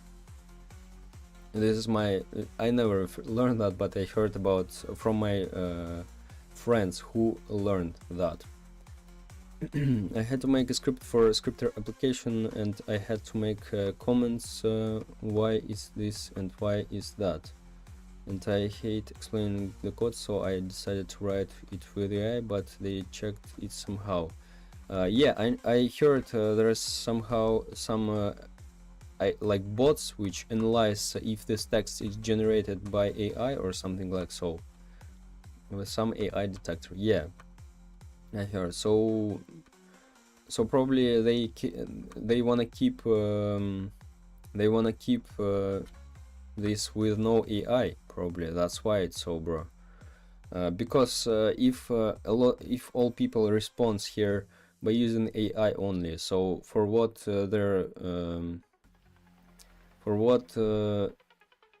This is I never learned that, but I heard about from my friends who learned that. I had to make a script for a scripter application, and I had to make comments, why is this and why is that, and I hate explaining the code, so I decided to write it with AI, but they checked it somehow. Yeah, I heard there's somehow some like bots which analyze if this text is generated by AI or something like so, with some AI detector. Yeah, I heard. So probably they wanna keep this with no AI. Probably that's why it's so, bro. Because if all people respond here by using AI only, so for what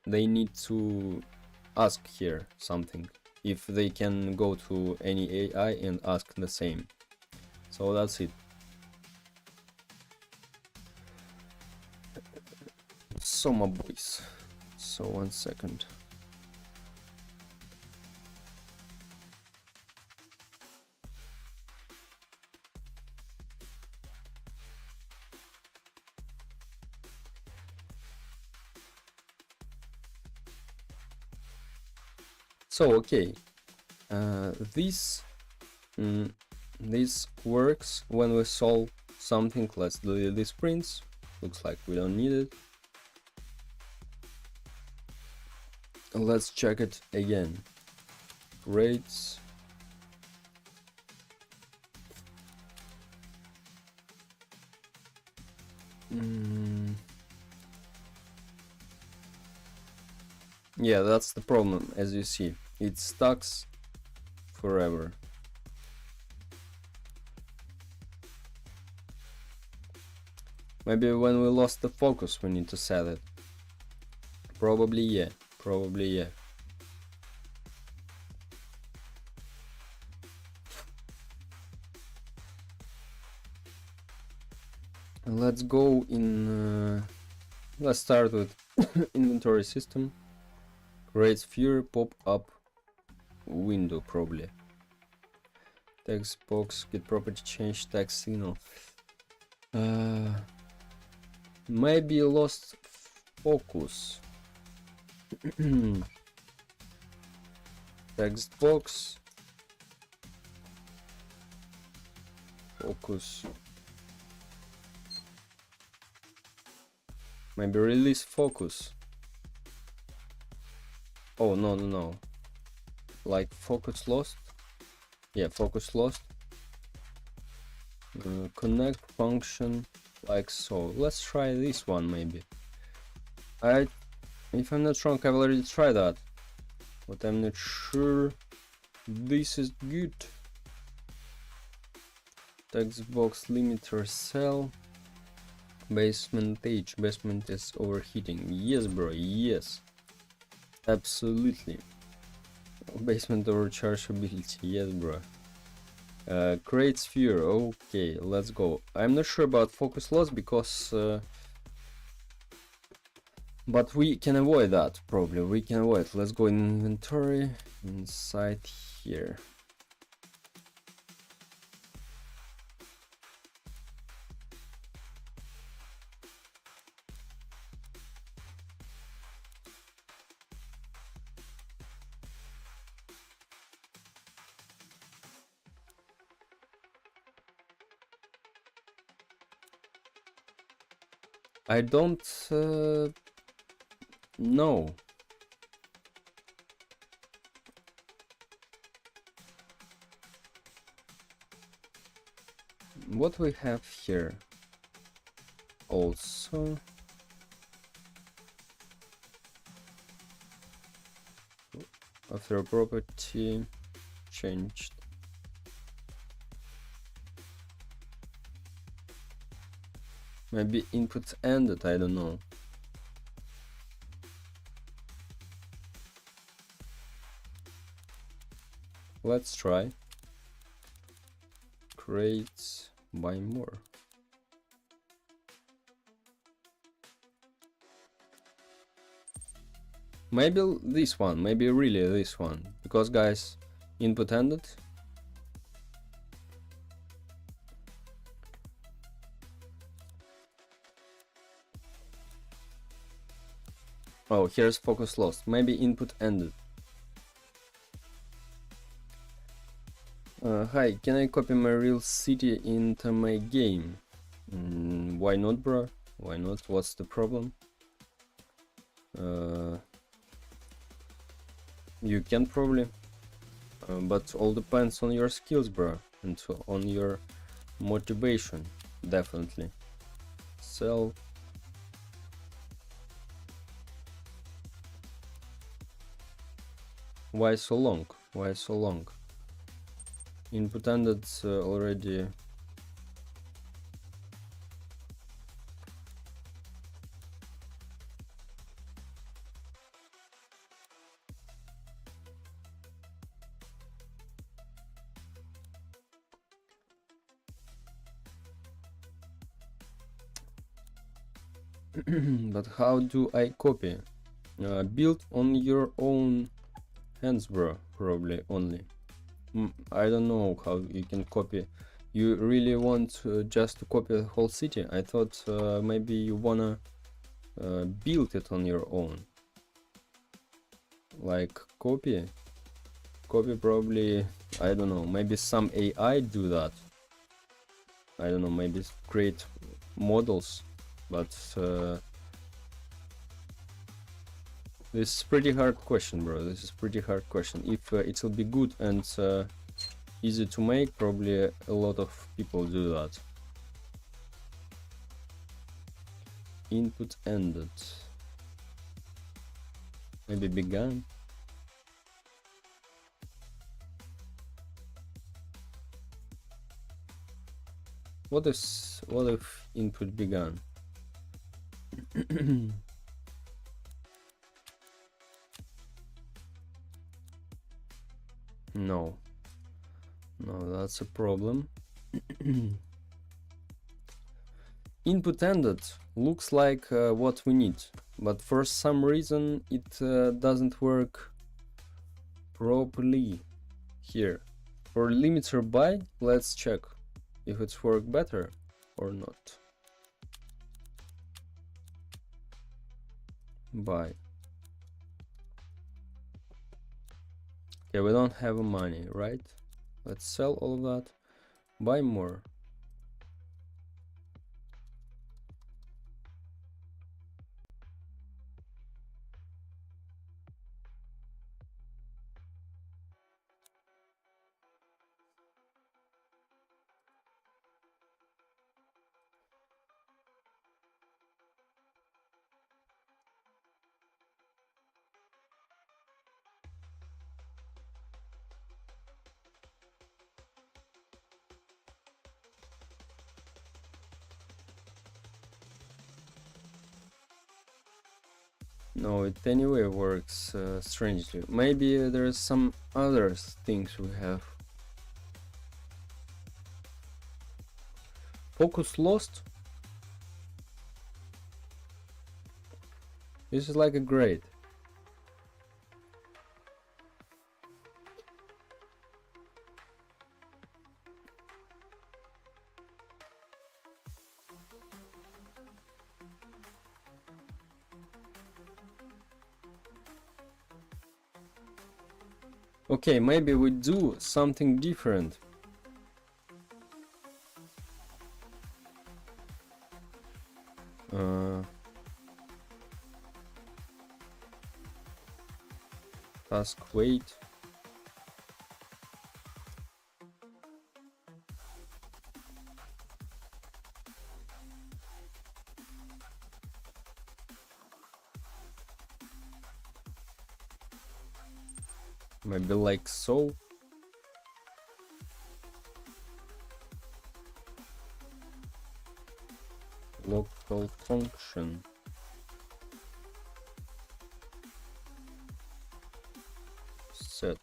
they need to ask here something, if they can go to any AI and ask the same. So that's it. So my boys, so 1 second. So okay, this works when we solve something. Let's delete these prints. Looks like we don't need it. Let's check it again. Rates. Yeah, that's the problem. As you see, it stucks forever. Maybe when we lost the focus we need to set it. Probably yeah. Let's go in, let's start with inventory system. Create sphere pop-up window, probably. Text box, get property change, text signal. Maybe lost focus. Text box, focus. Maybe release focus. Oh no. like focus lost. Yeah, focus lost. Connect function like so. Let's try this one maybe. If I'm not wrong, I've already tried that, but I'm not sure this is good. Text box limiter cell. Basement age. Basement is overheating. Yes, bro. Yes. Absolutely. Basement overchargeability. Yes, bro. Create sphere. Okay, let's go. I'm not sure about focus loss because but we can avoid that, probably. We can avoid. Let's go in inventory, inside here. I don't know. What we have here also. After property changed. Maybe input ended, I don't know. Let's try. Create by more. Maybe this one, maybe really this one. Because guys, input ended. Oh, here's focus lost. Maybe input ended. Hi, can I copy my real city into my game? Why not, bro? Why not? What's the problem? You can probably, but all depends on your skills, bro, and on your motivation, definitely. So, why so long? Why so long? Input ended already. But how do I copy? Build on your own hands, bro, probably only. I don't know how you can copy. You really want just to copy the whole city? I thought maybe you wanna build it on your own. Like copy probably, I don't know, maybe some AI do that. I don't know, maybe create models, but this is pretty hard question, bro. This is pretty hard question. If it will be good and easy to make, probably a lot of people do that. Input ended. Maybe began. What if input began? No, that's a problem. Input ended looks like what we need, but for some reason it doesn't work properly here. For limiter by, let's check if it's work better or not. Buy. Okay, we don't have money, right? Let's sell all of that. Buy more. No, it anyway works strangely. Maybe there's some other things we have. Focus lost? This is like a grade. Okay, maybe we do something different. Task wait. Maybe like so. Local function. Set.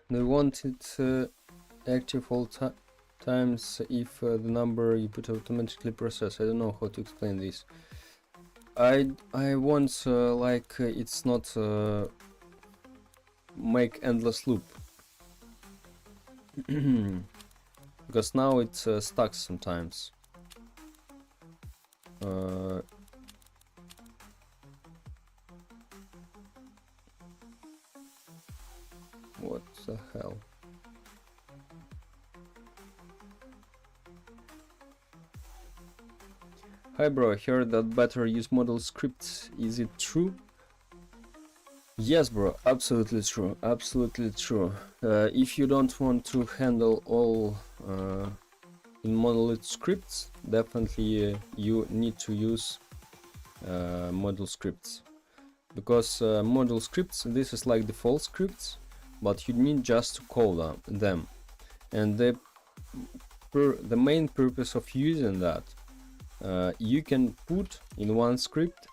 They want it active all times if the number you put automatically process. I don't know how to explain this. I want like it's not make endless loop because now it stuck sometimes. What the hell? Hi bro, I heard that better use model scripts. Is it true? Yes bro, absolutely true, absolutely true. If you don't want to handle all in monolith scripts, definitely you need to use model scripts, because model scripts, this is like default scripts, but you need just to call them. And the main purpose of using that, you can put in one script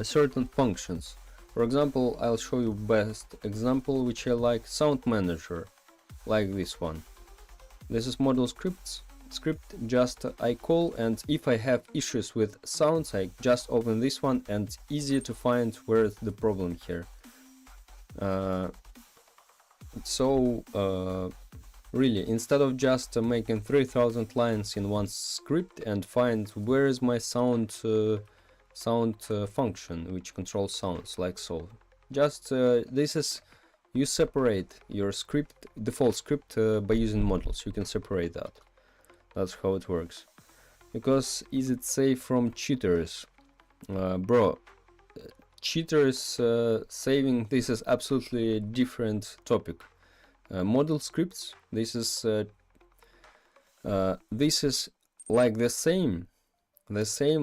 certain functions. For example, I'll show you best example which I like, sound manager, like this one. This is model script, just I call, and if I have issues with sounds, I just open this one, and easy to find where's the problem here. Really, instead of just making 3000 lines in one script and find where is my sound function which controls sounds, like so, just this is, you separate your script, default script, by using models. You can separate that. That's how it works. Because is it safe from cheaters? Bro, cheaters saving, this is absolutely different topic. Model scripts, this is like the same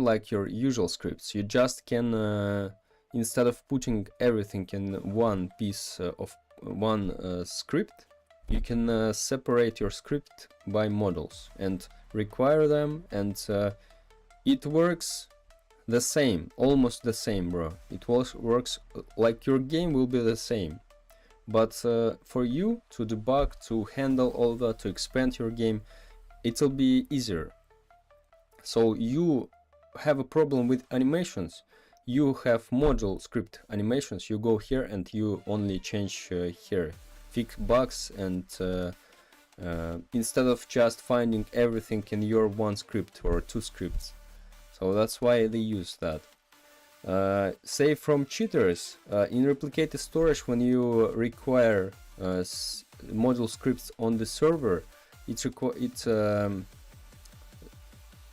like your usual scripts. You just can instead of putting everything in one piece of one script, you can separate your script by models and require them, and it works the same, almost the same, bro. It works like your game will be the same. But for you to debug, to handle all that, to expand your game, it'll be easier. So you have a problem with animations, you have module script animations, you go here and you only change here, fix bugs, and instead of just finding everything in your one script or two scripts. So that's why they use that. Save from cheaters, in replicated storage, when you require module scripts on the server, it's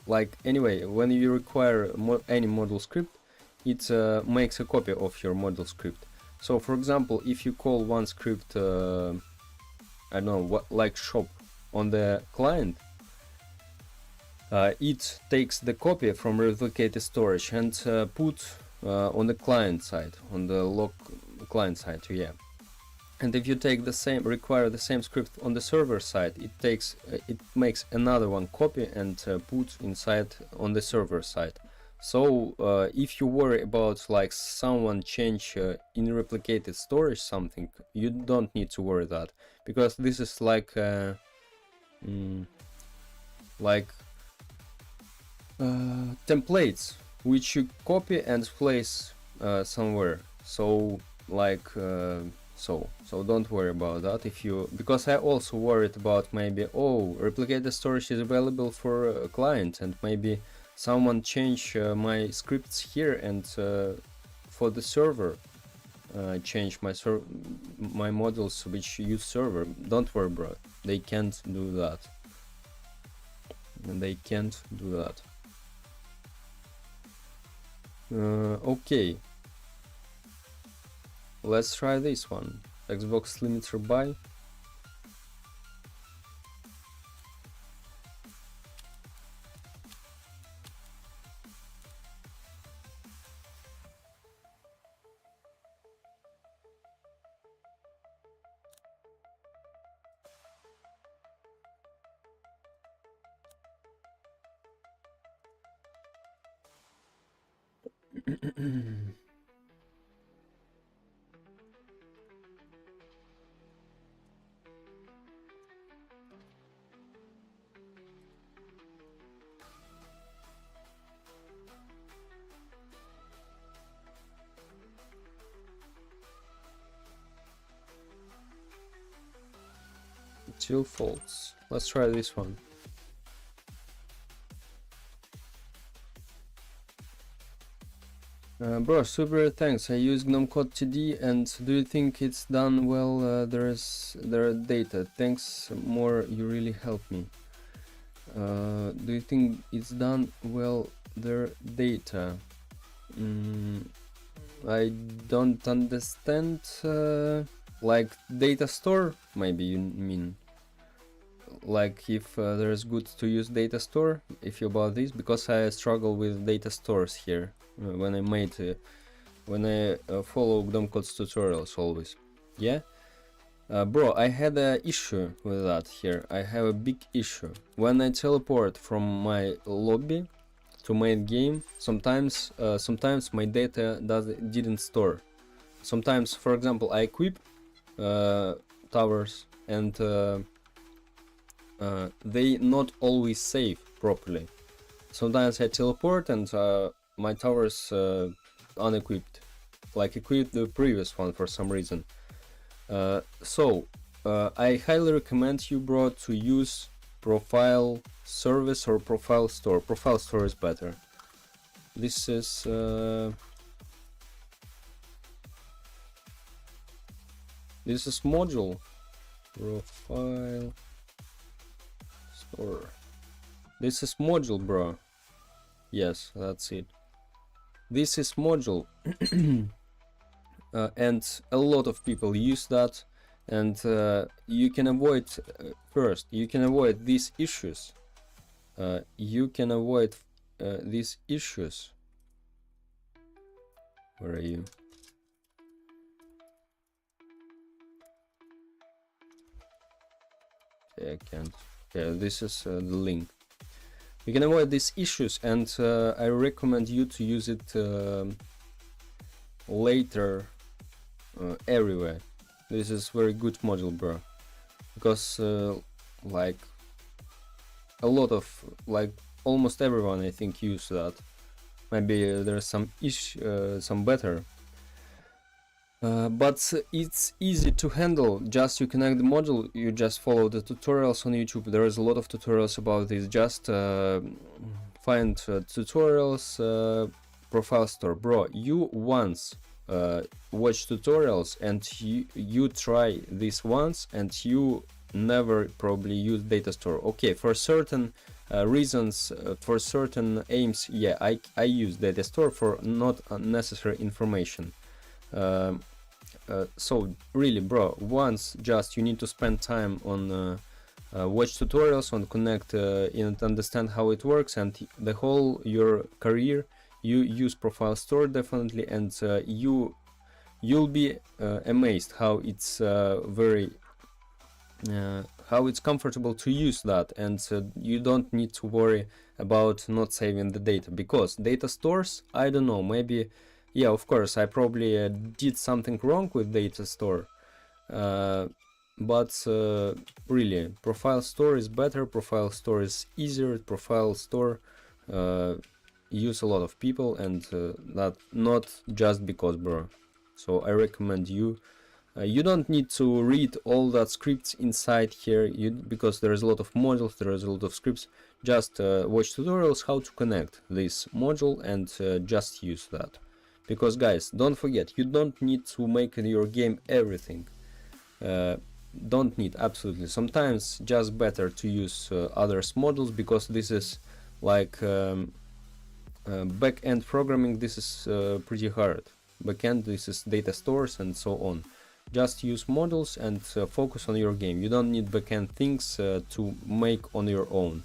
like, anyway, when you require any module script, it makes a copy of your module script. So for example, if you call one script, I don't know what, like shop on the client, it takes the copy from replicated storage and put on the client side, on the client side, yeah. And if you take the same, require the same script on the server side, it makes another one copy and put inside on the server side. So if you worry about like someone change in replicated storage something, you don't need to worry that, because this is like templates which you copy and place somewhere. So like so don't worry about that. If you, because I also worried about maybe, oh, replicated storage is available for a client and maybe someone change my scripts here and for the server change my models which use server. Don't worry, bro, they can't do that, and they can't do that. Okay, let's try this one. Xbox limiter buy. Still false. Let's try this one. Bro, super thanks. I use GNOME Code TD, and do you think it's done well? There are data. Thanks more. You really help me. Do you think it's done well? Their data. I don't understand. Like data store, maybe you mean. Like if there's good to use data store, if you about this, because I struggle with data stores here when I follow GNOME Code's tutorials always. Yeah, bro, I had an issue with that here. I have a big issue when I teleport from my lobby to main game. Sometimes my data didn't store. Sometimes, for example, I equip towers and they not always save properly. Sometimes I teleport and my towers unequipped, like equipped the previous one for some reason. So I highly recommend you, bro, to use profile service or profile store. Profile store is better. This is module profile store. This is module, bro. Yes, that's it. This is module. And a lot of people use that, and you can avoid first, you can avoid these issues. You can avoid these issues. Where are you? Okay, I can't. Yeah, this is the link. You can avoid these issues, and I recommend you to use it later everywhere. This is very good module, bro, because like a lot of, like almost everyone I think use that. Maybe there's some some better, but it's easy to handle. Just you connect the module, you just follow the tutorials on YouTube. There is a lot of tutorials about this. Just find tutorials, profile store, bro. You once watch tutorials and you try this once, and you never probably use data store. Okay, for certain reasons, for certain aims, yeah, I use data store for not unnecessary information. So really, bro, once just you need to spend time on watch tutorials, on connect and understand how it works, and the whole your career you use Profile Store definitely, and you'll be amazed how it's how it's comfortable to use that, and you don't need to worry about not saving the data, because data stores, I don't know, maybe, yeah, of course I probably did something wrong with data store, but really Profile Store is better, Profile Store is easier, Profile Store use a lot of people, and that not just because, bro. So I recommend you. You don't need to read all that scripts inside here, because there is a lot of modules, there is a lot of scripts. Just watch tutorials how to connect this module, and just use that. Because guys, don't forget, you don't need to make in your game everything. Don't need, absolutely. Sometimes just better to use others modules, because this is like back-end programming. This is pretty hard. Back-end, this is data stores and so on. Just use models and focus on your game. You don't need backend things to make on your own.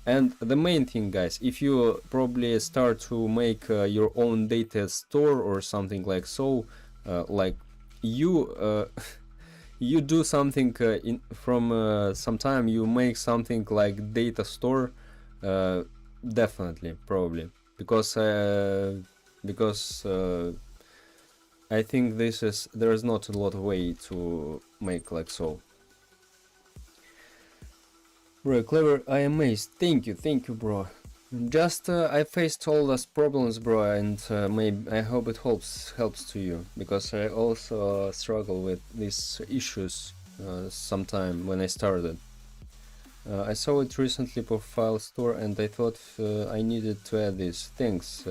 And the main thing, guys, if you probably start to make your own data store or something like so, like you you do something from some time, you make something like data store, definitely, probably, because I think there is not a lot of way to make like so. Bro, clever, I am amazed. Thank you, bro. Just I faced all those problems, bro, and maybe I hope it helps to you, because I also struggle with these issues sometime when I started. I saw it recently, Profile Store, and I thought I needed to add these things.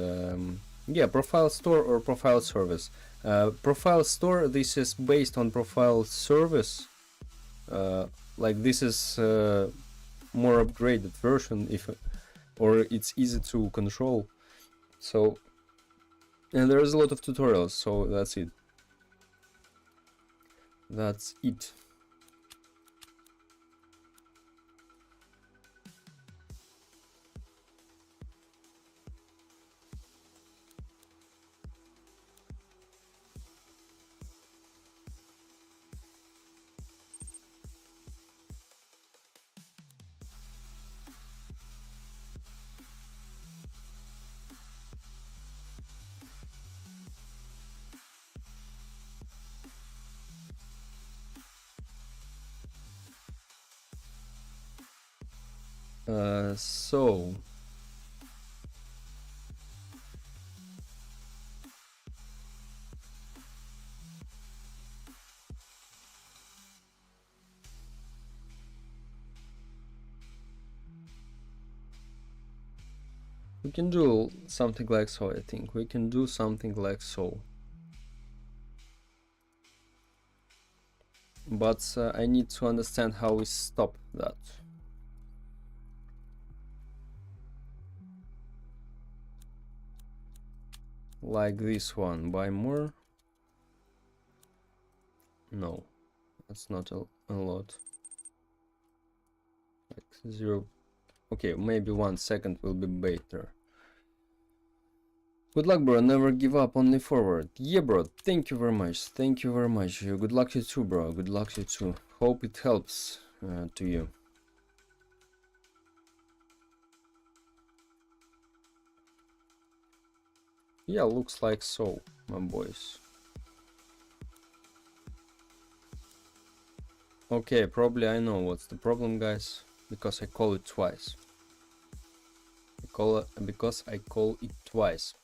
Yeah, Profile Store or Profile Service. Profile Store, this is based on Profile Service. Like this is more upgraded version, or it's easy to control. So, and there's a lot of tutorials. So that's it. That's it. So we can do something like so. I think we can do something like so. But I need to understand how we stop that. Like this one, buy more. No, that's not a lot. Like 0. Okay, maybe 1 second will be better. Good luck, bro. Never give up, only forward. Yeah, bro. Thank you very much. Thank you very much. Good luck to you too, bro. Good luck to you too. Hope it helps to you. Yeah, looks like so, my boys. Okay, probably I know what's the problem, guys, because I call it twice. Because I call it twice.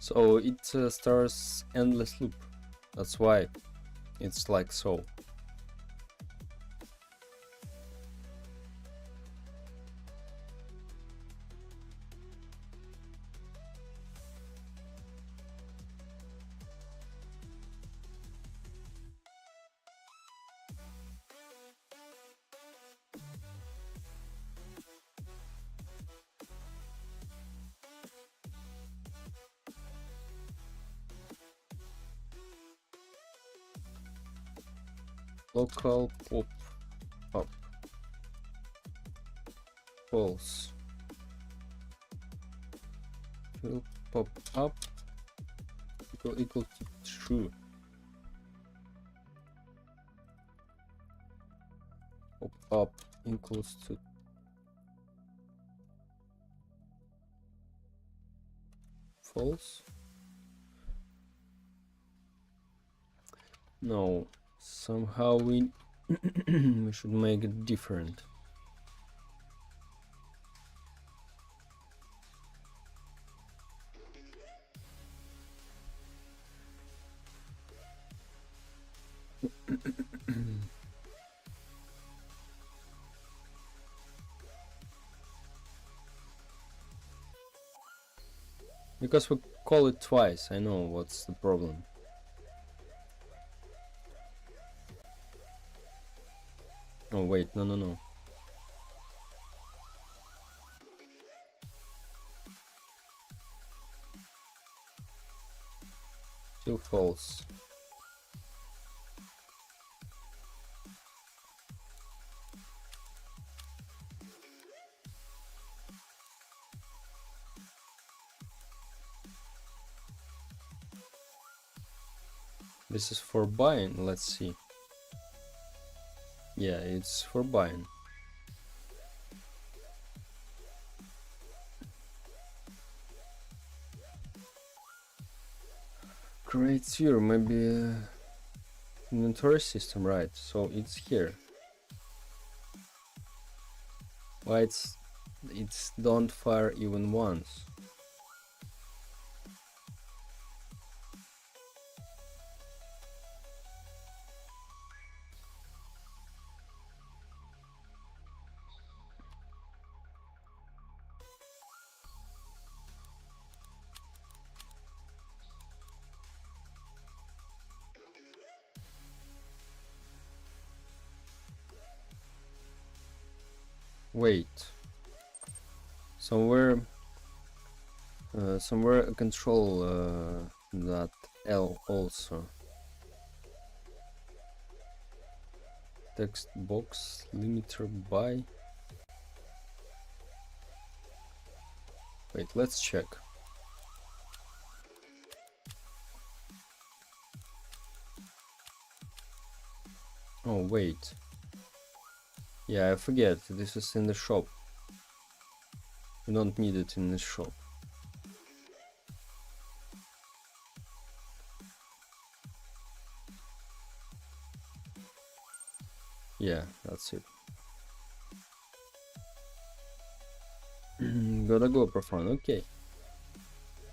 So it starts endless loop. That's why it's like so. Local pop up false will pop up equal to true. Pop up equals to false. No, somehow we we should make it different. Because we call it twice, I know what's the problem. Oh wait, no. Still false. This is for buying, let's see. Yeah, it's for buying. Create sphere, maybe inventory system, right? So it's here. Why it's don't fire even once? Wait, somewhere I control that L also. Text box limiter by. Wait, let's check. Oh wait. Yeah, I forget. This is in the shop. You don't need it in the shop. Yeah, that's it. Gotta go profane. Okay.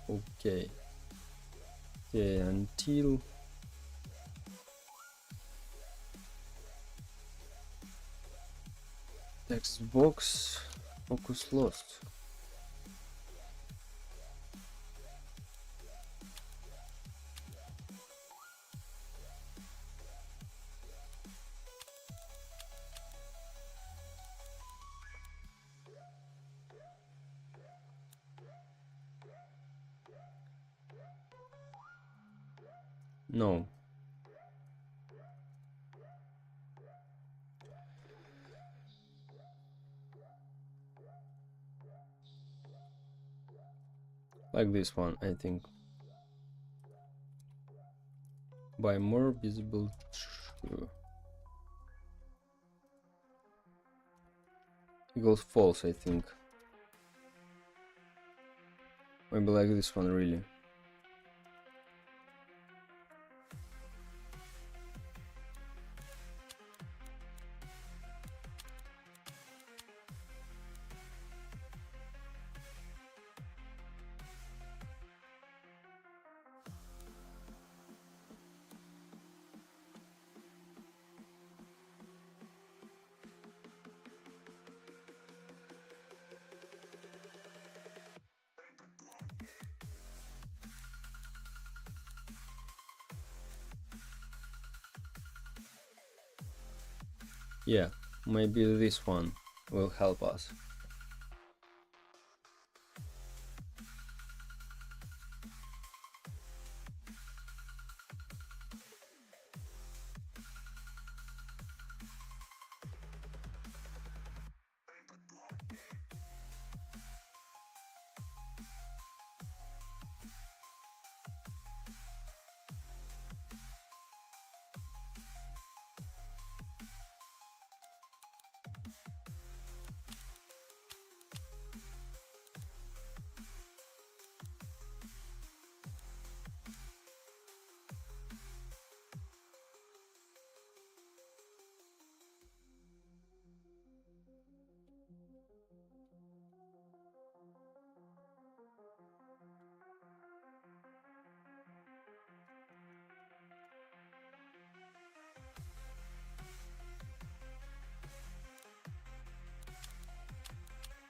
Okay. Yeah, until text box focus lost. No. Like this one, I think. By more visible true. Equals false, I think. Maybe like this one, really. Yeah, maybe this one will help us.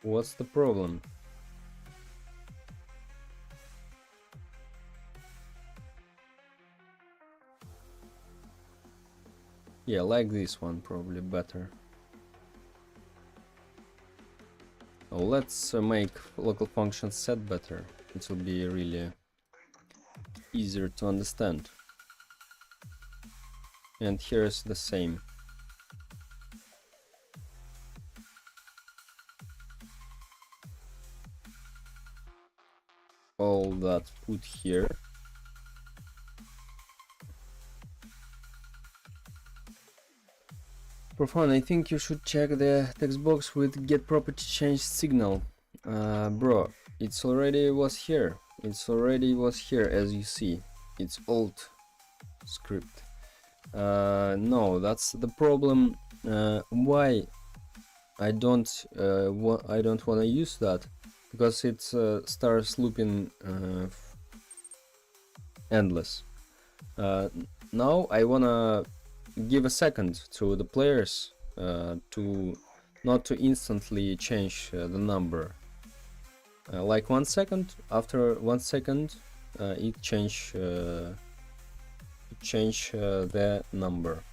What's the problem? Yeah, like this one probably better. Oh, let's make local function set better. It will be really easier to understand. And here's the same. All that put here. For fun, I think you should check the text box with get property change signal. Bro, it's already was here. It's already was here, as you see. It's old script. No, that's the problem. Why I don't want to use that, because it starts looping endless. Now I wanna give a second to the players to not to instantly change the number. Like 1 second. After 1 second, it change the number.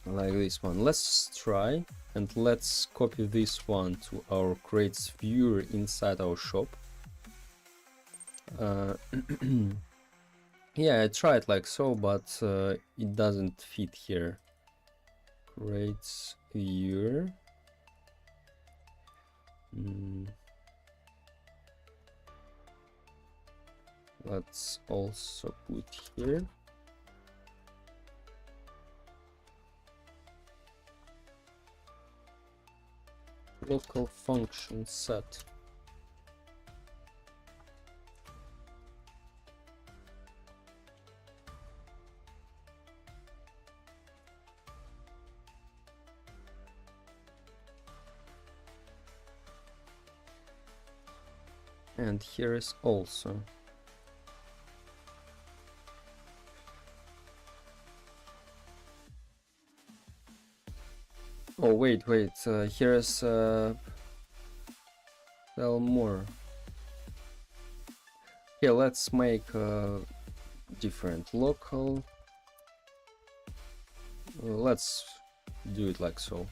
Like this one. Let's try, and let's copy this one to our crates viewer inside our shop. Yeah, I tried like so, but it doesn't fit here. Crates viewer. Let's also put here. Local function set. And here is also. Oh wait, here is tell more. Yeah, let's make different local. Let's do it like so.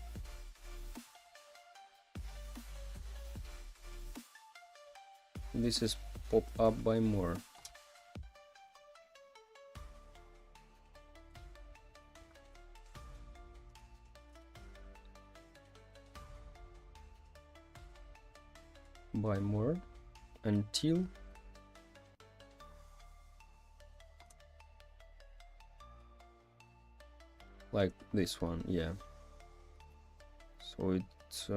This is pop up by more. By more until like this one, yeah. So it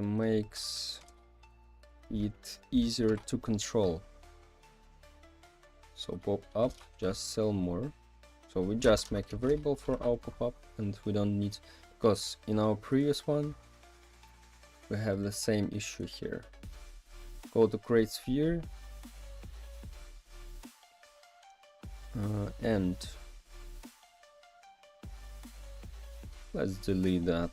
makes it easier to control. So pop up, just sell more. So we just make a variable for our pop-up, and we don't need, because in our previous one we have the same issue here. Go to create sphere and let's delete that.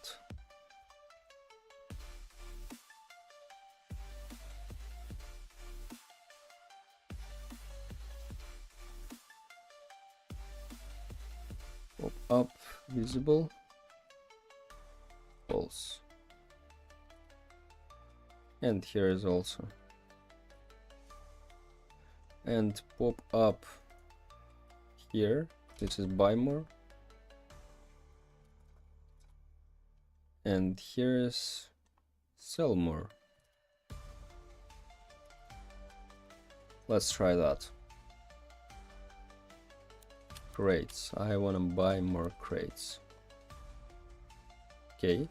Pop up visible. false. And here is also. And pop up here. This is buy more. And here is sell more. Let's try that. Crates. I wanna buy more crates. Okay.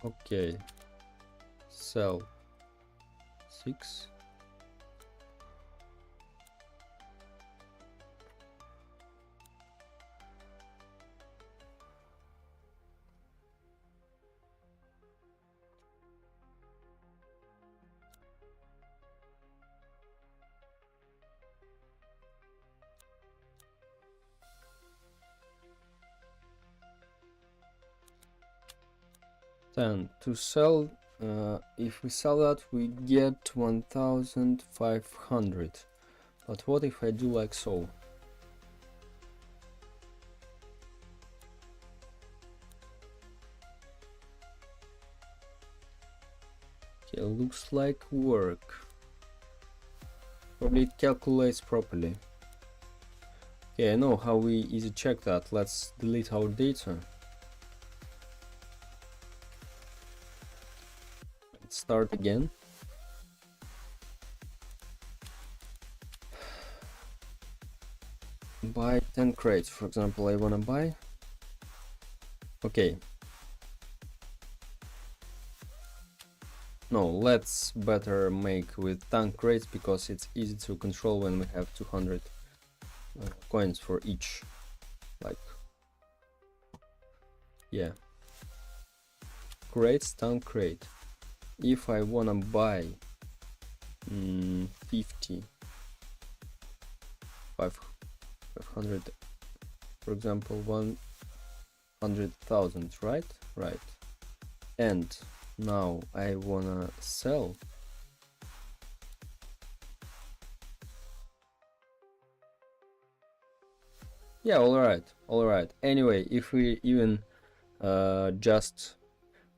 Okay, sell 6. Then to sell, if we sell that, we get 1500. But what if I do like so? Okay, looks like work. Probably it calculates properly. Okay, I know how we easy check that. Let's delete our data. Start again. Buy 10 crates, for example. I wanna buy. Okay. No, let's better make with 10 crates because it's easy to control when we have 200 coins for each. Like, yeah. Crates, 10 crate. If I wanna buy 50, 500, for example, 100,000, right? Right. And now I wanna sell. Yeah, all right. Anyway, if we even just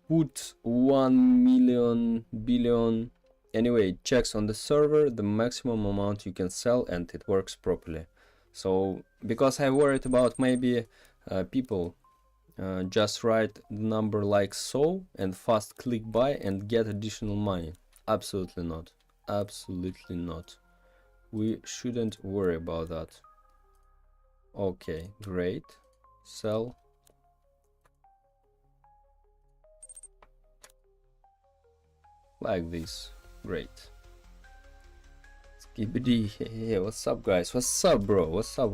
put 1 million billion anyway checks on the server, the maximum amount you can sell, and it works properly. So because I worried about maybe people just write the number like so and fast click buy and get additional money. Absolutely not. Absolutely not. We shouldn't worry about that. Okay, great. Sell. Like this. Great. Skibidi. Hey, what's up, guys? What's up, bro? What's up?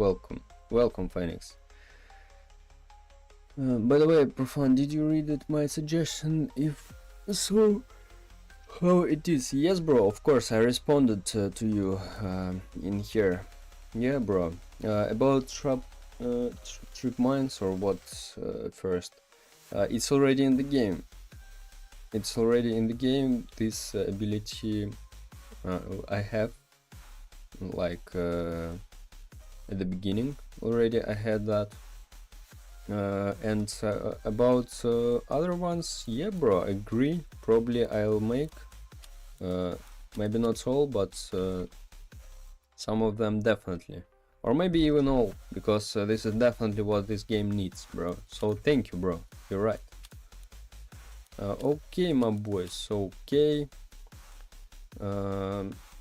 Welcome, Phoenix. By the way, Profan, did you read my suggestion? If so, how it is? Yes, bro. Of course, I responded to you in here. Yeah, bro. About trip mines or what? First, it's already in the game. It's already in the game. This ability I have, like at the beginning already. I had that. And about other ones, yeah, bro, I agree. Probably I'll make, maybe not all, but some of them definitely, or maybe even all, because this is definitely what this game needs, bro. So thank you, bro. You're right. Okay, my boys. Okay.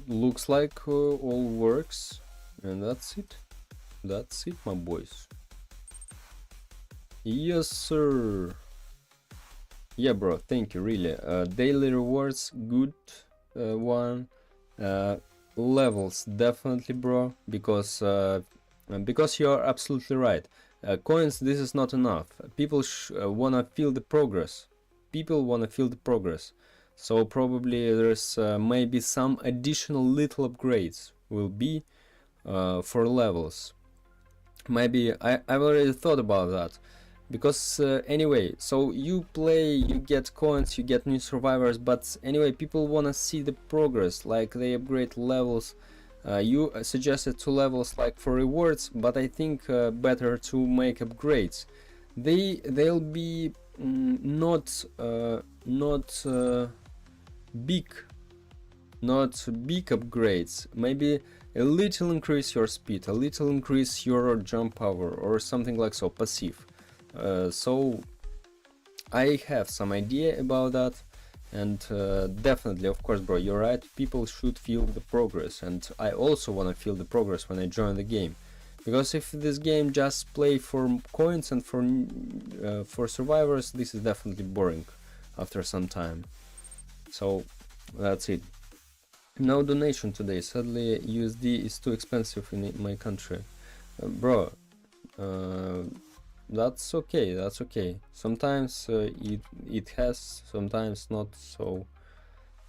Looks like all works, and that's it. That's it, my boys. Yes, sir. Yeah, bro, thank you, really. Daily rewards, good one. Levels definitely, bro, because you're absolutely right. Coins, this is not enough. People wanna feel the progress. People wanna feel the progress. So probably there's maybe some additional little upgrades will be for levels. Maybe I've already thought about that. Because anyway, so you play, you get coins, you get new survivors, but anyway, people wanna see the progress, like they upgrade levels. You suggested 2 levels like for rewards, but I think better to make upgrades. They'll be not big, not big upgrades. Maybe a little increase your speed, a little increase your jump power, or something like so, passive. So I have some idea about that, and definitely, of course, bro, you're right, people should feel the progress, and I also want to feel the progress when I join the game, because if this game just play for coins and for survivors, this is definitely boring after some time. So that's it. No donation today, sadly USD is too expensive in my country. Bro, that's okay, that's okay. Sometimes it has, sometimes not, so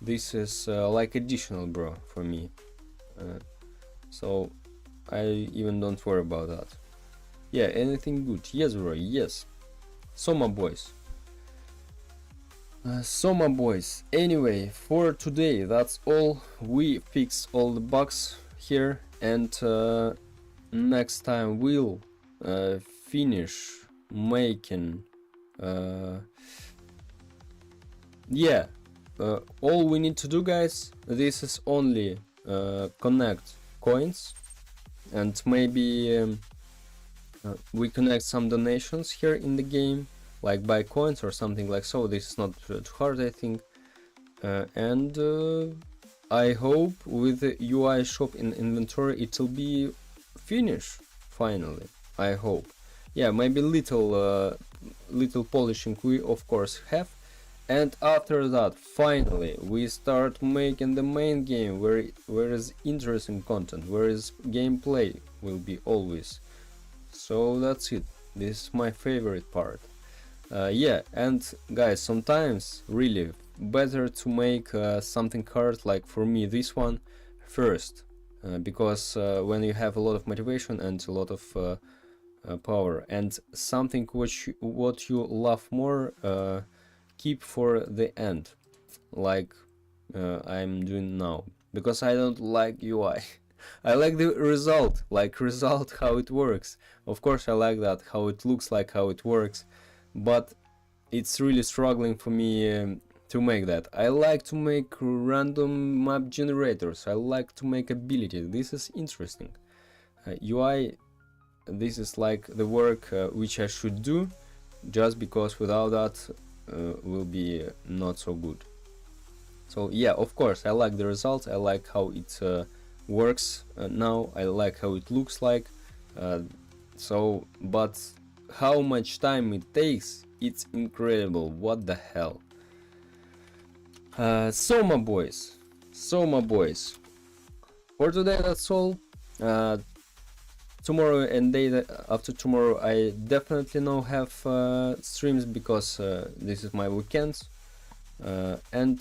this is like additional, bro, for me. So I even don't worry about that. Yeah, anything good? Yes, bro, yes. So my boys, anyway, for today that's all. We fix all the bugs here, and next time we'll finish making yeah, all we need to do, guys, this is only connect coins, and maybe we connect some donations here in the game, like buy coins or something like so. This is not too hard, I think, and I hope with the UI shop in inventory it will be finished finally. I hope. Yeah, maybe little polishing we of course have, and after that finally we start making the main game where is interesting content, where is gameplay will be always. So that's it. This is my favorite part. Yeah, and guys, sometimes really better to make something hard, like for me this one, first, because when you have a lot of motivation and a lot of power and something what you love more, keep for the end, like I'm doing now, because I don't like UI. I like the result, how it works. Of course I like that, how it looks like, how it works, but it's really struggling for me to make that. I like to make random map generators, I like to make ability, this is interesting. UI, this is like the work which I should do, just because without that will be not so good. So yeah, of course I like the results, I like how it works now, I like how it looks like, so but how much time it takes, it's incredible, what the hell. So my boys, for today that's all. Tomorrow and day after tomorrow I definitely now have streams, because this is my weekends, and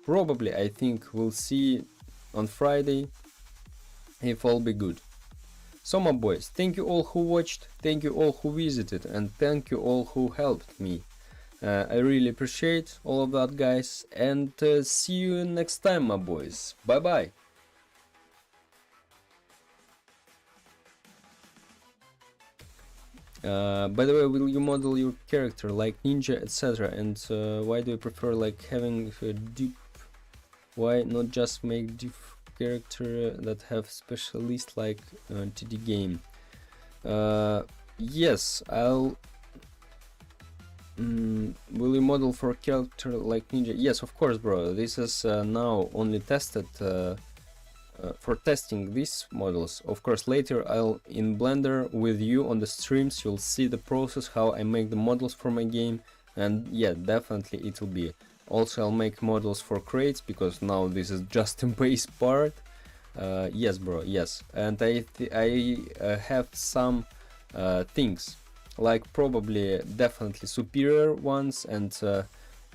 probably I think we'll see on Friday if all be good. So my boys, thank you all who watched, thank you all who visited, and thank you all who helped me. I really appreciate all of that, guys, and see you next time, my boys. Bye bye. By the way, will you model your character like ninja, etc., and why do you prefer like having a deep, why not just make deep character that have specialist like TD game? Yes, I'll will you model for character like ninja? Yes, of course, bro. This is now only tested for testing these models. Of course, later I'll in Blender with you on the streams, you'll see the process how I make the models for my game, and yeah, definitely it will be. Also I'll make models for crates, because now this is just a base part. Yes bro, yes. And I have some things, like probably definitely superior ones, and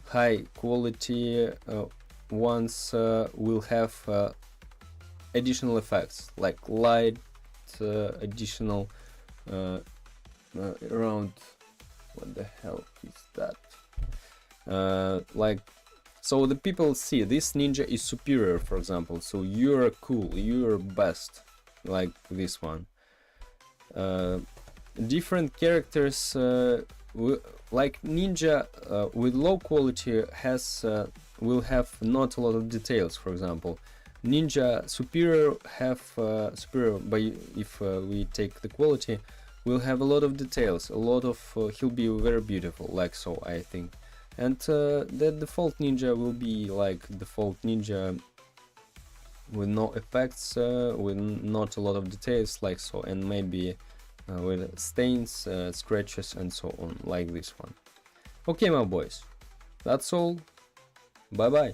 high quality ones will have additional effects like light, additional around, what the hell is that, like, so the people see this ninja is superior, for example, so you're cool, you're best, like this one. Different characters, like ninja with low quality has will have not a lot of details. For example, ninja superior have superior, by if we take the quality, will have a lot of details, a lot of he'll be very beautiful, like so, I think. And the default ninja will be like default ninja with no effects, with not a lot of details, like so, and maybe with stains, scratches, and so on, like this one. Okay, my boys, that's all. Bye bye.